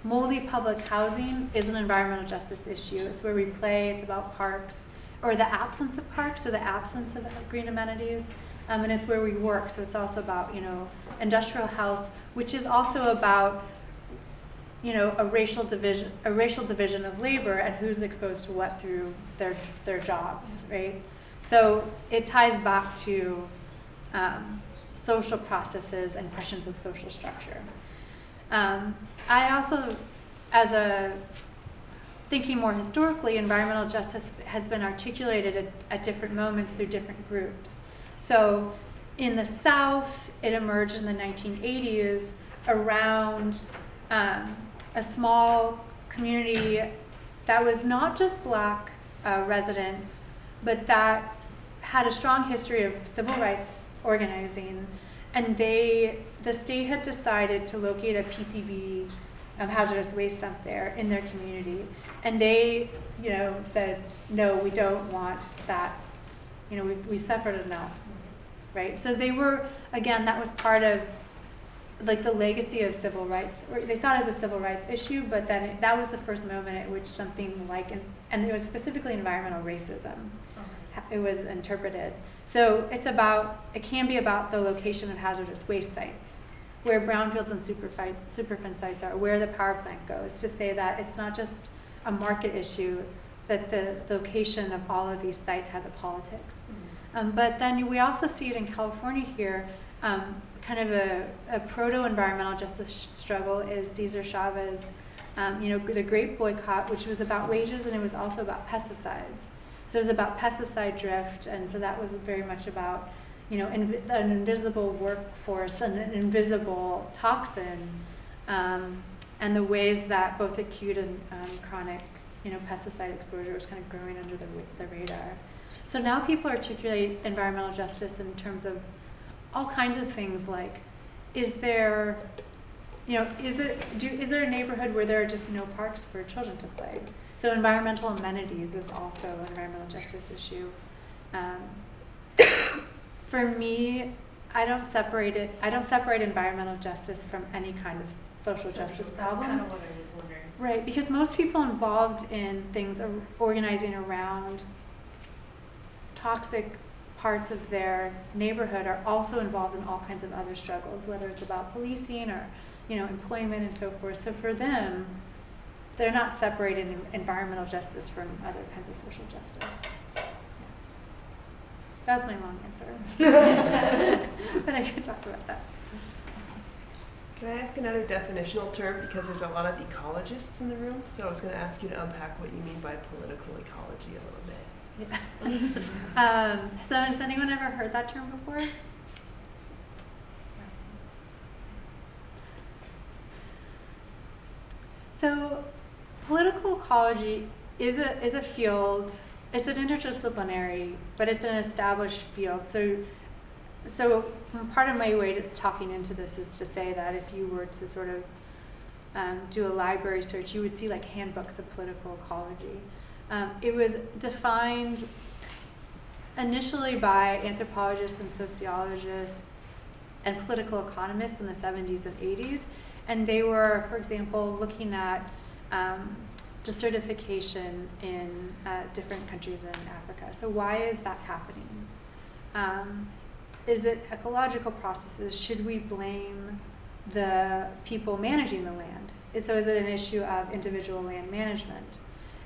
moldy public housing is an environmental justice issue. It's where we play, it's about parks, or the absence of parks, or the absence of green amenities. And it's where we work, so it's also about, industrial health, which is also about, a racial division of labor and who's exposed to what through their jobs, right? So it ties back to social processes and questions of social structure. I also, thinking more historically, environmental justice has been articulated at different moments through different groups. So in the South, it emerged in the 1980s around a small community that was not just Black residents, but that had a strong history of civil rights organizing. And the state had decided to locate a PCB hazardous waste dump there in their community. And they, said, no, we don't want that. We suffered enough, right? So they were, again, that was part of like the legacy of civil rights. Or they saw it as a civil rights issue, but then that was the first moment at which something like, and it was specifically environmental racism. It was interpreted. So it can be about the location of hazardous waste sites, where brownfields and Superfund sites are, where the power plant goes, to say that it's not just a market issue, that the location of all of these sites has a politics. But then we also see it in California here, kind of a proto-environmental justice struggle is Cesar Chavez, the Great Boycott, which was about wages, and it was also about pesticides. So it was about pesticide drift, and so that was very much about, an invisible workforce and an invisible toxin, and the ways that both acute and chronic, pesticide exposure was kind of growing under the radar. So now people articulate environmental justice in terms of all kinds of things like, is there a neighborhood where there are just no parks for children to play? So environmental amenities is also an environmental justice issue. For me, I don't separate environmental justice from any kind of social justice problem. That's kind of what I was wondering. Right, because most people involved in things organizing around toxic parts of their neighborhood are also involved in all kinds of other struggles, whether it's about policing or, employment and so forth. So for them, they're not separating environmental justice from other kinds of social justice. That was my long answer. But I could talk about that. Can I ask another definitional term, because there's a lot of ecologists in the room, so I was going to ask you to unpack what you mean by political ecology a little bit. Yeah. So has anyone ever heard that term before? So political ecology is a field. It's an interdisciplinary, but it's an established field. So part of my way to talking into this is to say that if you were to sort of do a library search, you would see like handbooks of political ecology. It was defined initially by anthropologists and sociologists and political economists in the 70s and 80s. And they were, for example, looking at desertification in different countries in Africa. So why is that happening? is it ecological processes? Should we blame the people managing the land? So is it an issue of individual land management?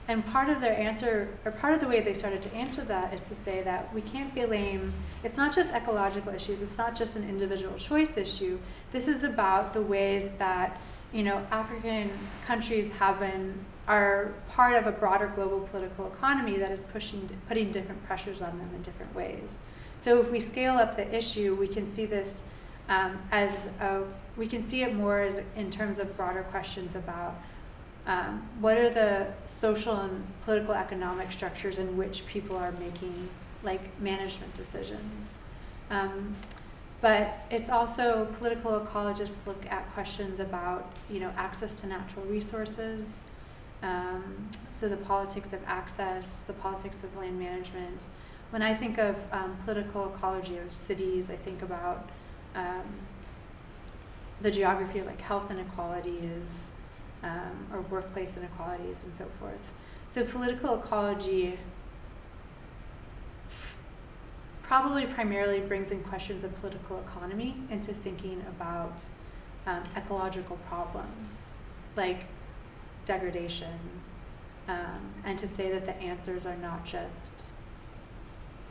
And part of their answer, or part of the way they started to answer that, is to say that we can't blame, it's not just ecological issues, it's not just an individual choice issue. This is about the ways that, African countries are part of a broader global political economy that is putting different pressures on them in different ways. So if we scale up the issue, we can see this we can see it more as in terms of broader questions about what are the social and political economic structures in which people are making management decisions. But it's also, political ecologists look at questions about access to natural resources, so the politics of access, the politics of land management. When I think of political ecology of cities, I think about the geography of health inequalities, or workplace inequalities and so forth. So political ecology probably primarily brings in questions of political economy into thinking about ecological problems like degradation, and to say that the answers are not just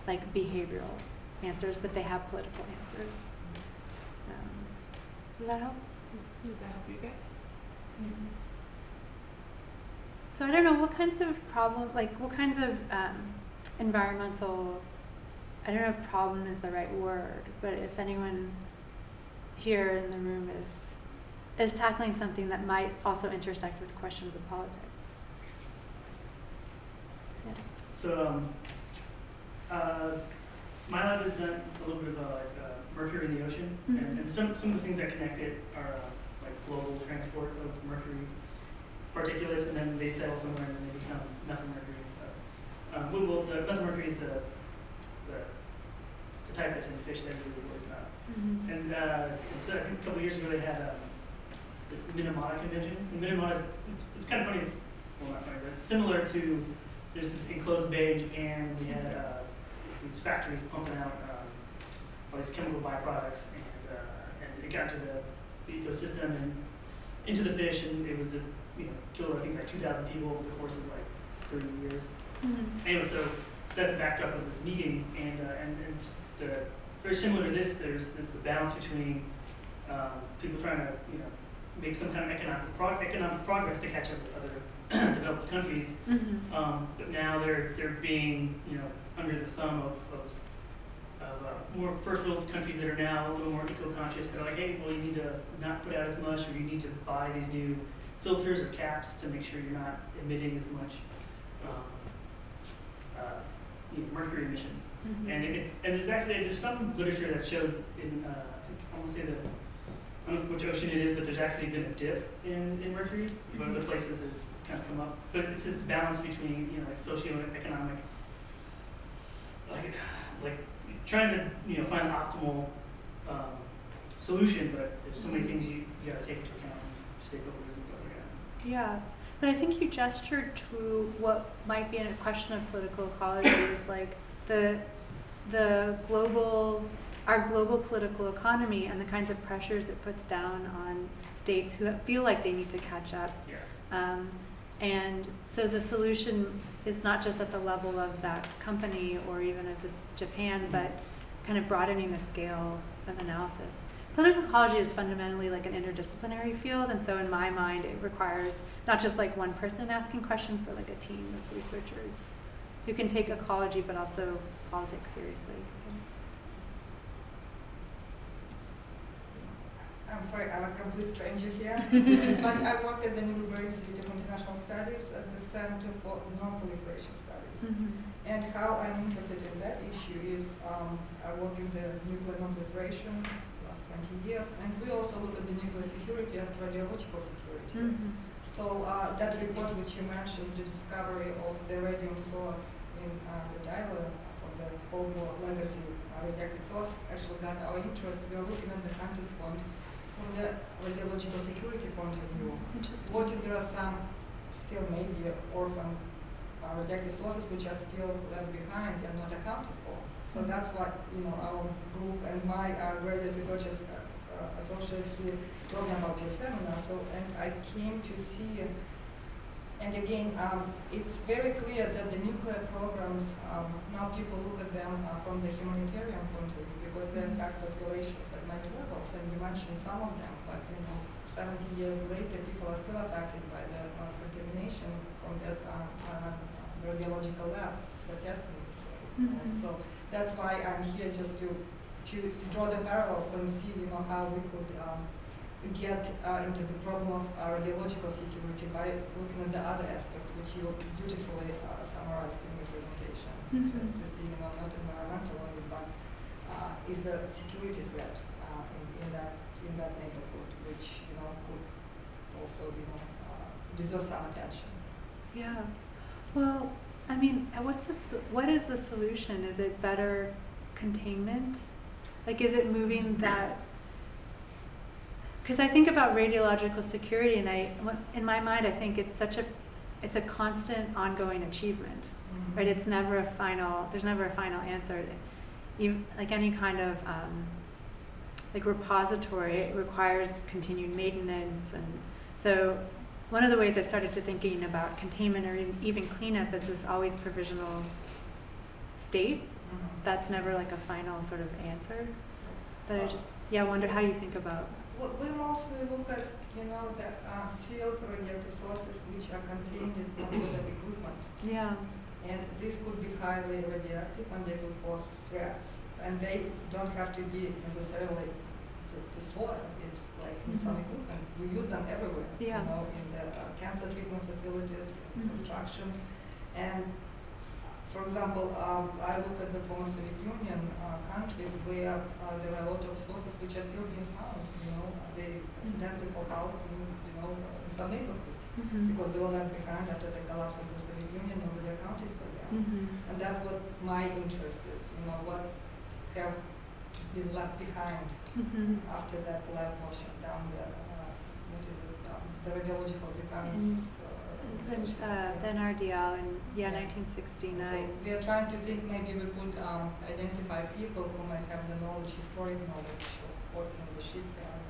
behavioral answers, but they have political answers. Does that help? Does that help you guys? So I don't know, what kinds of what kinds of environmental, I don't know if problem is the right word, but if anyone here in the room is tackling something that might also intersect with questions of politics. Yeah. So my lab has done a little bit of mercury in the ocean, and some of the things that connect it are global transport of mercury particulates, and then they settle somewhere and then they become methyl mercury and stuff. The methyl mercury is the type that's in fish that really poison up. And so I think a couple of years ago they had this Minamata convention. And Minamata it's kind of funny. It's not funny, but it's similar to, there's this enclosed bay in Japan. We had these factories pumping out all these chemical byproducts, and it got to the ecosystem and into the fish, and it was killed I think 2,000 people over the course of 30 years. Anyway, so that's the backdrop of this meeting, and very similar to this, there's the balance between people trying to make some kind of economic progress to catch up with other developed countries, but now they're being under the thumb of more first world countries that are now a little more eco-conscious. They're like, hey, well, you need to not put out as much, or you need to buy these new filters or caps to make sure you're not emitting as much mercury emissions. And there's some literature that shows in I don't know which ocean it is, but there's actually been a dip in mercury. But other places it's kind of come up. But it's this balance between socioeconomic, trying to find an optimal solution, but there's so many things you got to take into account, stakeholders and stuff like that. Yeah, but I think you gestured to what might be a question of political ecology is our global political economy and the kinds of pressures it puts down on states who feel like they need to catch up. Yeah. And so the solution is not just at the level of that company or even of Japan, but kind of broadening the scale of analysis. Political ecology is fundamentally an interdisciplinary field, and so in my mind it requires not just one person asking questions, but a team of researchers who can take ecology but also politics seriously. I'm sorry, I'm a complete stranger here, but I work at the Middlebury Institute of International Studies at the Center for Non-Proliferation Studies. And how I'm interested in that issue is I work in the nuclear non-proliferation last 20 years, and we also look at the nuclear security and radiological security. So that report which you mentioned, the discovery of the radium source in the dialogue from the Cold War legacy radioactive source actually got our interest. We are looking at the vantage point from the radiological security point of view. What if there are some still maybe orphan radioactive sources which are still left behind and not accounted for. So that's what our group and my graduate researchers associate here told me about your seminar. So and I came to see, and again, it's very clear that the nuclear programs now people look at them from the humanitarian point of view because they affect populations at many levels, and you mentioned some of them, but 70 years later, people are still affected by the contamination from that radiological lab, the testing. So that's why I'm here, just to draw the parallels and see, how we could get into the problem of radiological security by looking at the other aspects, which you beautifully summarized in your presentation. Just to see, not environmental only, but is the security threat in that neighborhood, which could also deserve some attention. Yeah. Well, I mean, what is the solution? Is it better containment? Like, is it moving that? Because I think about radiological security, and in my mind, I think it's a constant, ongoing achievement, right? It's never a final. There's never a final answer. Like any kind of like repository, it requires continued maintenance, and so one of the ways I've started to thinking about containment or even cleanup is this always provisional state. That's never like a final sort of answer. But I just wonder how you think about. We mostly look at the sealed radioactive sources which are contained in some sort of equipment. Yeah. And this could be highly radioactive and they could pose threats. And they don't have to be necessarily the soil. It's like in some equipment. We use them everywhere. Yeah. In the cancer treatment facilities, in construction. And for example, I look at the former Soviet Union countries where there are a lot of sources which are still being found. They accidentally pop out, in some neighborhoods because they were left behind after the collapse of the Soviet Union. Nobody accounted for them, and that's what my interest is. What have been left behind after that lab was shut down. The radiological defense. The NRDL in 1969. So we are trying to think maybe we could identify people who might have the knowledge, historic knowledge of working in the shipyard,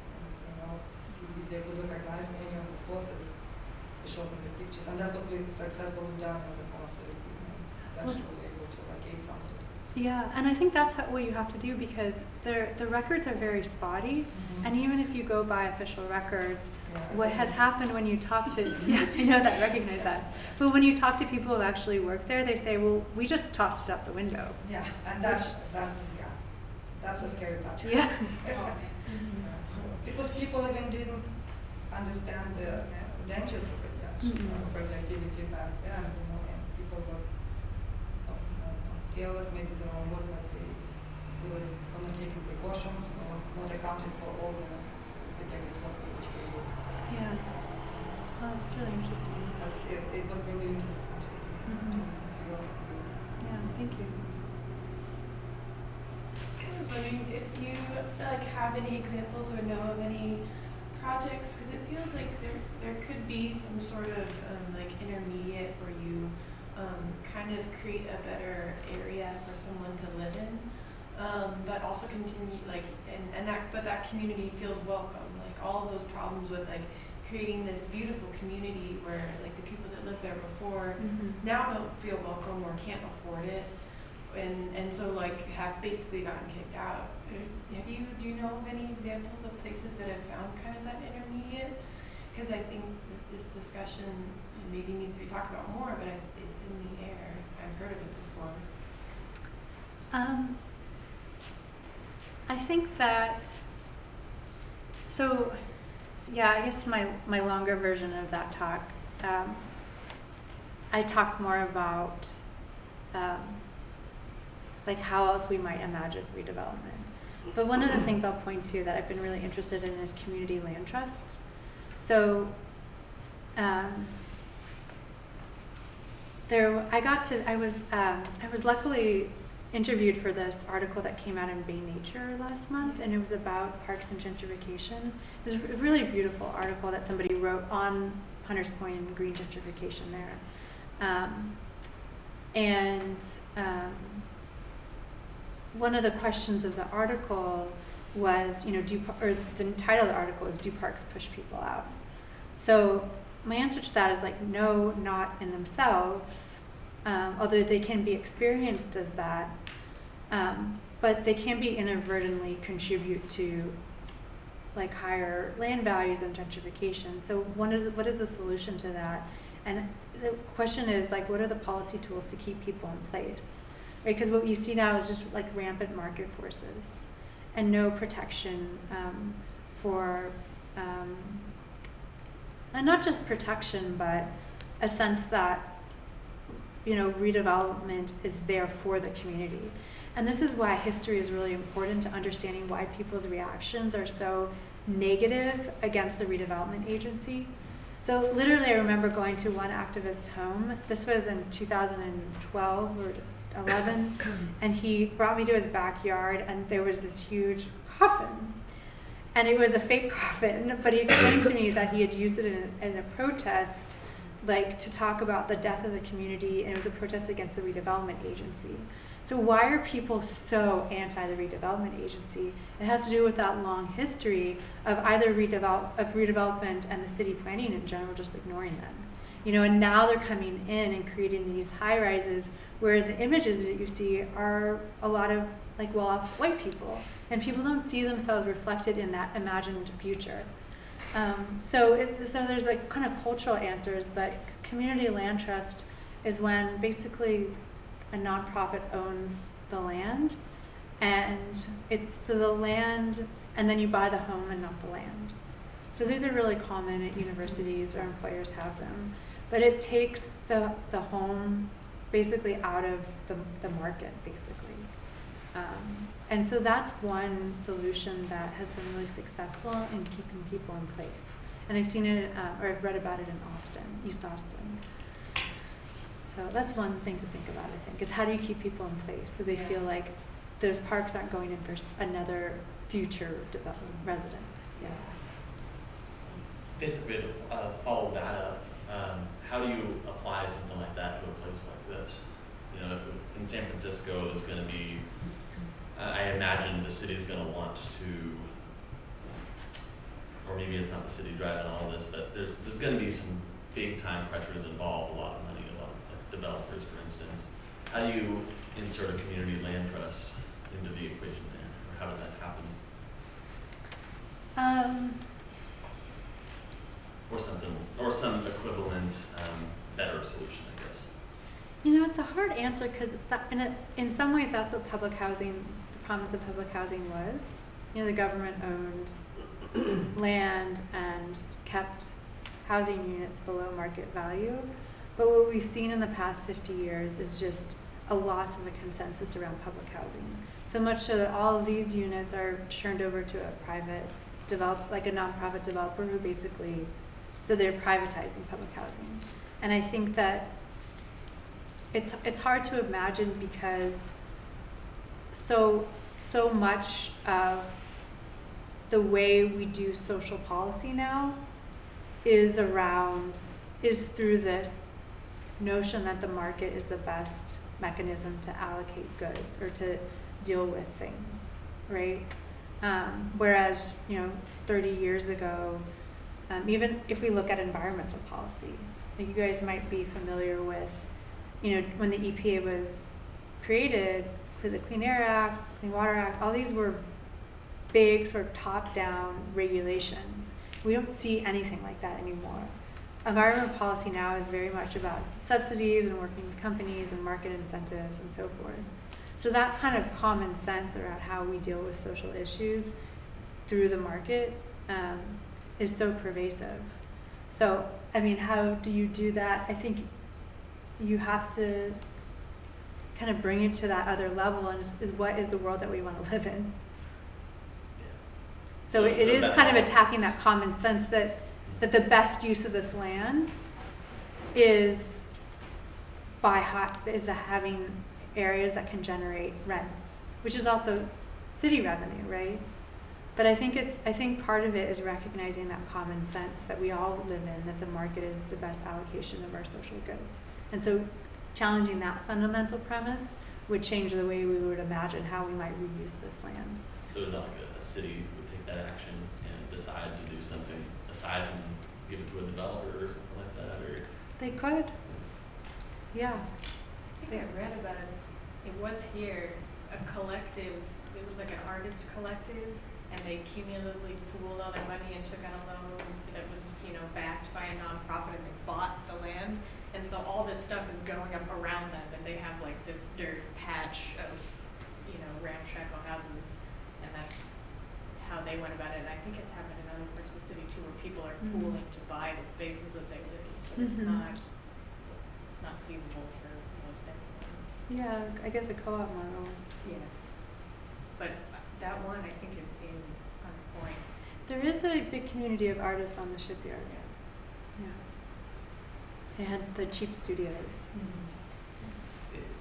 and see if they could recognize any of the sources showed in the pictures, and that's what we successfully done in the former Soviet Union. Actually able to locate some sources. Yeah, and I think that's what you have to do because the records are very spotty, and even if you go by official records, what has happened when you talk to, I know that, recognize that, but when you talk to people who actually work there, they say, well, we just tossed it out the window. Yeah, and that's a scary part. Yeah. Because people even didn't understand the dangers of radiation, of radioactivity back then, and people were careless, maybe the wrong word, but they were not taking precautions or not accounting for all the radioactive sources which were used. Yeah. Oh, it's really interesting. But it was really interesting to listen to you. Yeah, thank you. I was wondering if you have any examples or know of any projects, because it feels like there could be some sort of intermediate where you kind of create a better area for someone to live in, but also continue but that community feels welcome. Like all of those problems with creating this beautiful community where the people that lived there before now don't feel welcome or can't afford it, and so have basically gotten kicked out. Do you know of any examples of places that have found kind of that intermediate? Because I think that this discussion maybe needs to be talked about more, but it's in the air. I've heard of it before. I think that, I guess my longer version of that talk, I talk more about how else we might imagine redevelopment. But one of the things I'll point to that I've been really interested in is community land trusts. So I was luckily interviewed for this article that came out in Bay Nature last month, and it was about parks and gentrification. It was a really beautiful article that somebody wrote on Hunters Point and green gentrification there. And one of the questions of the article was, or the title of the article is, do parks push people out? So my answer to that is like, no, not in themselves, although they can be experienced as that, but they can be inadvertently contribute to like higher land values and gentrification. So what is the solution to that? And the question is like, what are the policy tools to keep people in place? Right, because what you see now is just like rampant market forces and no protection for, and not just protection, but a sense that, redevelopment is there for the community. And this is why history is really important to understanding why people's reactions are so negative against the redevelopment agency. So literally I remember going to one activist's home, this was in 2012 or 11, and he brought me to his backyard and there was this huge coffin. And it was a fake coffin, but he explained to me that he had used it in a protest, like to talk about the death of the community, and it was a protest against the redevelopment agency. So why are people so anti the redevelopment agency? It has to do with that long history of either redevelopment and the city planning in general just ignoring them. And now they're coming in and creating these high rises where the images that you see are a lot of like well-off white people, and people don't see themselves reflected in that imagined future. So there's like kind of cultural answers, but community land trust is when basically a nonprofit owns the land, and it's so the land, and then you buy the home and not the land. So these are really common at universities, or employers have them, but it takes the home basically out of the market, basically. And so that's one solution that has been really successful in keeping people in place. And I've seen it, or I've read about it in Austin, East Austin. So that's one thing to think about, I think, is how do you keep people in place so they feel like those parks aren't going in for another future resident. Yeah. Basically, to follow that up, how do you apply something like that to a place like this? If in San Francisco is going to be, I imagine the city's going to want to, or maybe it's not the city driving all this, but there's going to be some big time pressures involved, a lot of money, a lot of like developers, for instance. How do you insert a community land trust into the equation there, or how does that happen? Or some equivalent, better solution, I guess. It's a hard answer because in some ways that's what public housing, the promise of public housing was. The government owned land and kept housing units below market value. But what we've seen in the past 50 years is just a loss of a consensus around public housing. So much so that all of these units are turned over to a private like a nonprofit developer who basically, so they're privatizing public housing. And I think that it's hard to imagine because so much of the way we do social policy now is through this notion that the market is the best mechanism to allocate goods or to deal with things, right? Whereas, 30 years ago, even if we look at environmental policy, like you guys might be familiar with, when the EPA was created, the Clean Air Act, Clean Water Act, all these were big sort of top-down regulations. We don't see anything like that anymore. Environmental policy now is very much about subsidies and working with companies and market incentives and so forth. So that kind of common sense around how we deal with social issues through the market is so pervasive. So, how do you do that? I think you have to kind of bring it to that other level, and is what is the world that we want to live in? Yeah. So it is kind of attacking that common sense that the best use of this land is having areas that can generate rents, which is also city revenue, right? But I think part of it is recognizing that common sense that we all live in, that the market is the best allocation of our social goods. And so challenging that fundamental premise would change the way we would imagine how we might reuse this land. So is that like a city would take that action and decide to do something aside from give it to a developer or something like that, or? They could, yeah. I think I read about it. It was here, a collective, it was like an artist collective, and they cumulatively pooled all their money and took out a loan that was, you know, backed by a nonprofit, and they bought the land. And so all this stuff is going up around them, and they have like this dirt patch of, you know, ramshackle houses, and that's how they went about it. And I think it's happened in other parts of the city too, where people are pooling to buy the spaces that they live in, but it's not feasible for most everyone. Yeah, I guess a co-op model. Yeah. But that one I think is on point. There is a big community of artists on the shipyard. Yeah. They had the cheap studios.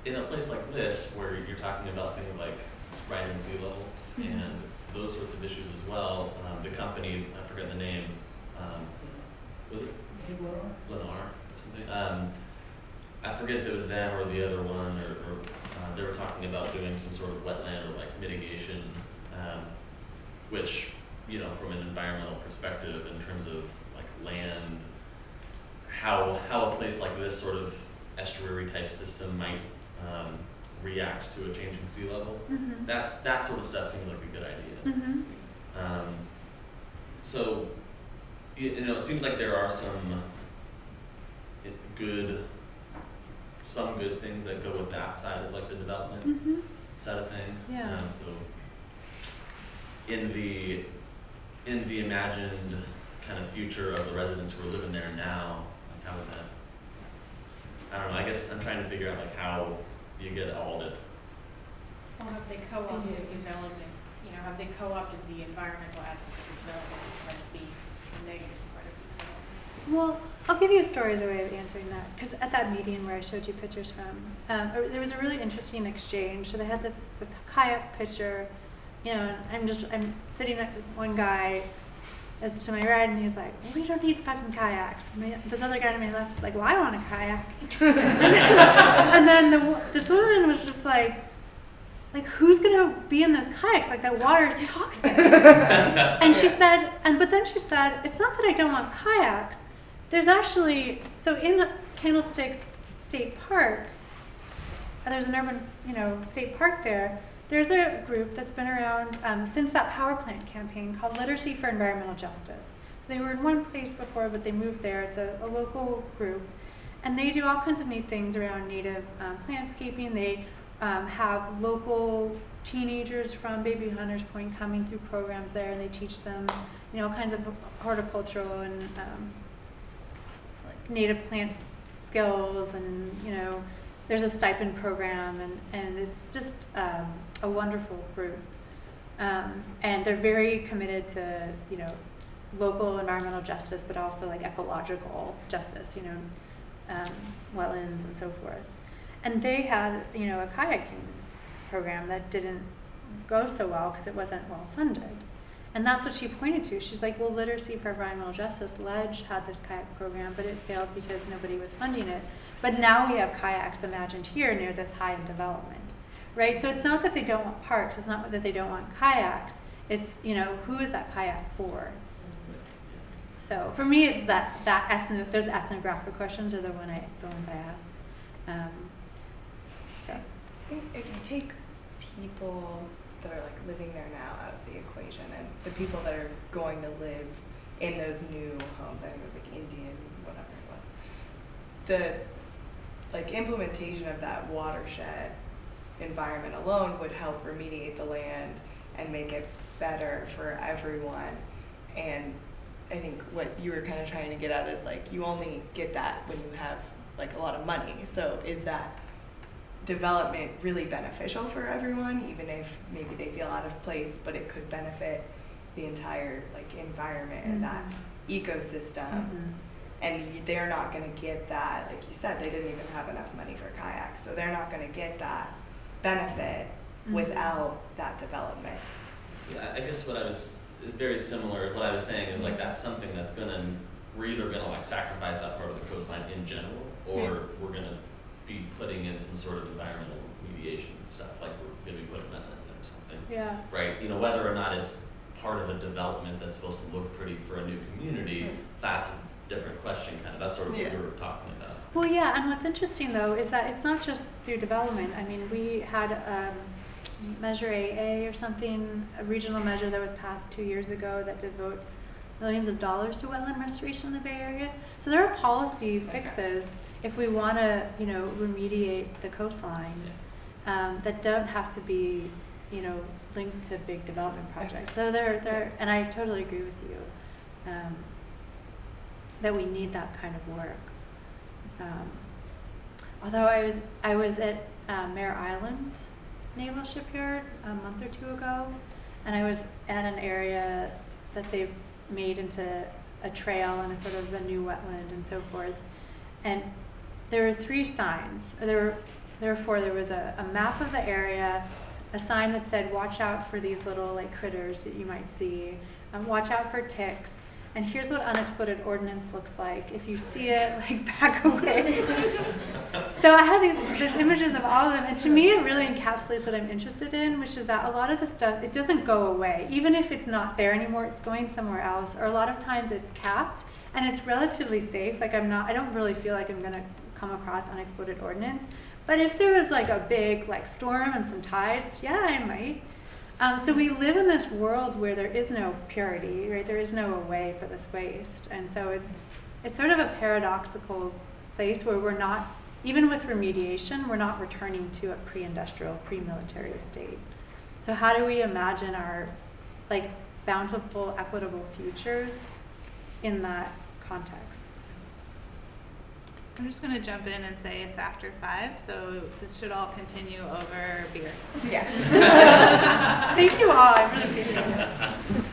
In a place like this, where you're talking about things like rising sea level and those sorts of issues as well, the company, I forget the name, was it Lennar or something? I forget if it was them or the other one, or they were talking about doing some sort of wetland or like mitigation, which, you know, from an environmental perspective in terms of like land, how a place like this sort of estuary type system might react to a changing sea level. That sort of stuff seems like a good idea. So, you know, it seems like there are some good things that go with that side of like the development side of thing. Yeah. So in the imagined kind of future of the residents who are living there now, like how would that, I don't know, I guess I'm trying to figure out like how you get all of it. Well, have they co-opted development? You know, have they co-opted the environmental aspect of development part of the negative part of development? Well, I'll give you a story as a way of answering that, because at that meeting where I showed you pictures from, there was a really interesting exchange. So they had the kayak picture, you know, and I'm sitting at one guy as to my right, and he's like, well, we don't need fucking kayaks. And this other guy to my left is like, well, I want a kayak. And then this woman was just like, who's gonna be in those kayaks? Like, that water is toxic. And she said, but then she said, it's not that I don't want kayaks. There's actually, so in Candlesticks State Park, there's an urban, state park there. There's a group that's been around since that power plant campaign called Literacy for Environmental Justice. So they were in one place before, but they moved there. It's a local group. And they do all kinds of neat things around native landscaping. They have local teenagers from Baby Hunters Point coming through programs there, and they teach them, all kinds of horticultural and like native plant skills, and there's a stipend program, and it's just a wonderful group. And they're very committed to, local environmental justice, but also like ecological justice, wetlands and so forth. And they had, a kayaking program that didn't go so well because it wasn't well funded. And that's what she pointed to. She's like, well, Literacy for Environmental Justice, LEDGE, had this kayak program, but it failed because nobody was funding it. But now we have kayaks imagined here near this high-end development, right? So it's not that they don't want parks. It's not that they don't want kayaks. It's, who is that kayak for? So for me, it's those ethnographic questions are the ones I ask. So. I think if you take people that are like living there now out of the equation, and the people that are going to live in those new homes, I think it was like Indian, whatever it was, the like implementation of that watershed environment alone would help remediate the land and make it better for everyone. And I think what you were kind of trying to get at is like, you only get that when you have like a lot of money. So is that development really beneficial for everyone, even if maybe they feel out of place, but it could benefit the entire like environment and that ecosystem? And they're not going to get that, like you said, they didn't even have enough money for kayaks, so they're not going to get that benefit without that development. Yeah, I guess is very similar. What I was saying is like, that's something that's we're either gonna like sacrifice that part of the coastline in general, or we're gonna be putting in some sort of environmental remediation stuff, like we're gonna be putting wetlands in or something, Yeah. right? You know, whether or not it's part of a development that's supposed to look pretty for a new community, that's a different question, kind of. That's sort of what we were talking about. Well, yeah, and what's interesting though is that it's not just through development. I mean, we had Measure AA or something, a regional measure that was passed 2 years ago that devotes millions of dollars to wetland restoration in the Bay Area. So there are policy fixes if we want to, you know, remediate the coastline that don't have to be, you know, linked to big development projects. So they're, and I totally agree with you that we need that kind of work. Although I was at Mare Island Naval Shipyard a month or two ago, and I was at an area that they've made into a trail and a sort of a new wetland and so forth. And there were 3 signs. There were 4. There was a map of the area, a sign that said, watch out for these little like critters that you might see, watch out for ticks, and here's what unexploded ordnance looks like. If you see it, like back away. So I have these images of all of them, and to me it really encapsulates what I'm interested in, which is that a lot of the stuff, it doesn't go away. Even if it's not there anymore, it's going somewhere else, or a lot of times it's capped, and it's relatively safe. Like I don't really feel like I'm gonna come across unexploded ordnance. But if there was like a big like storm and some tides, yeah, I might. So we live in this world where there is no purity, right? There is no way for this waste. And so it's sort of a paradoxical place where we're not, even with remediation, we're not returning to a pre-industrial, pre-military state. So how do we imagine our like bountiful, equitable futures in that context? I'm just going to jump in and say it's after 5, so this should all continue over beer. Yes. Thank you all. I really appreciate it.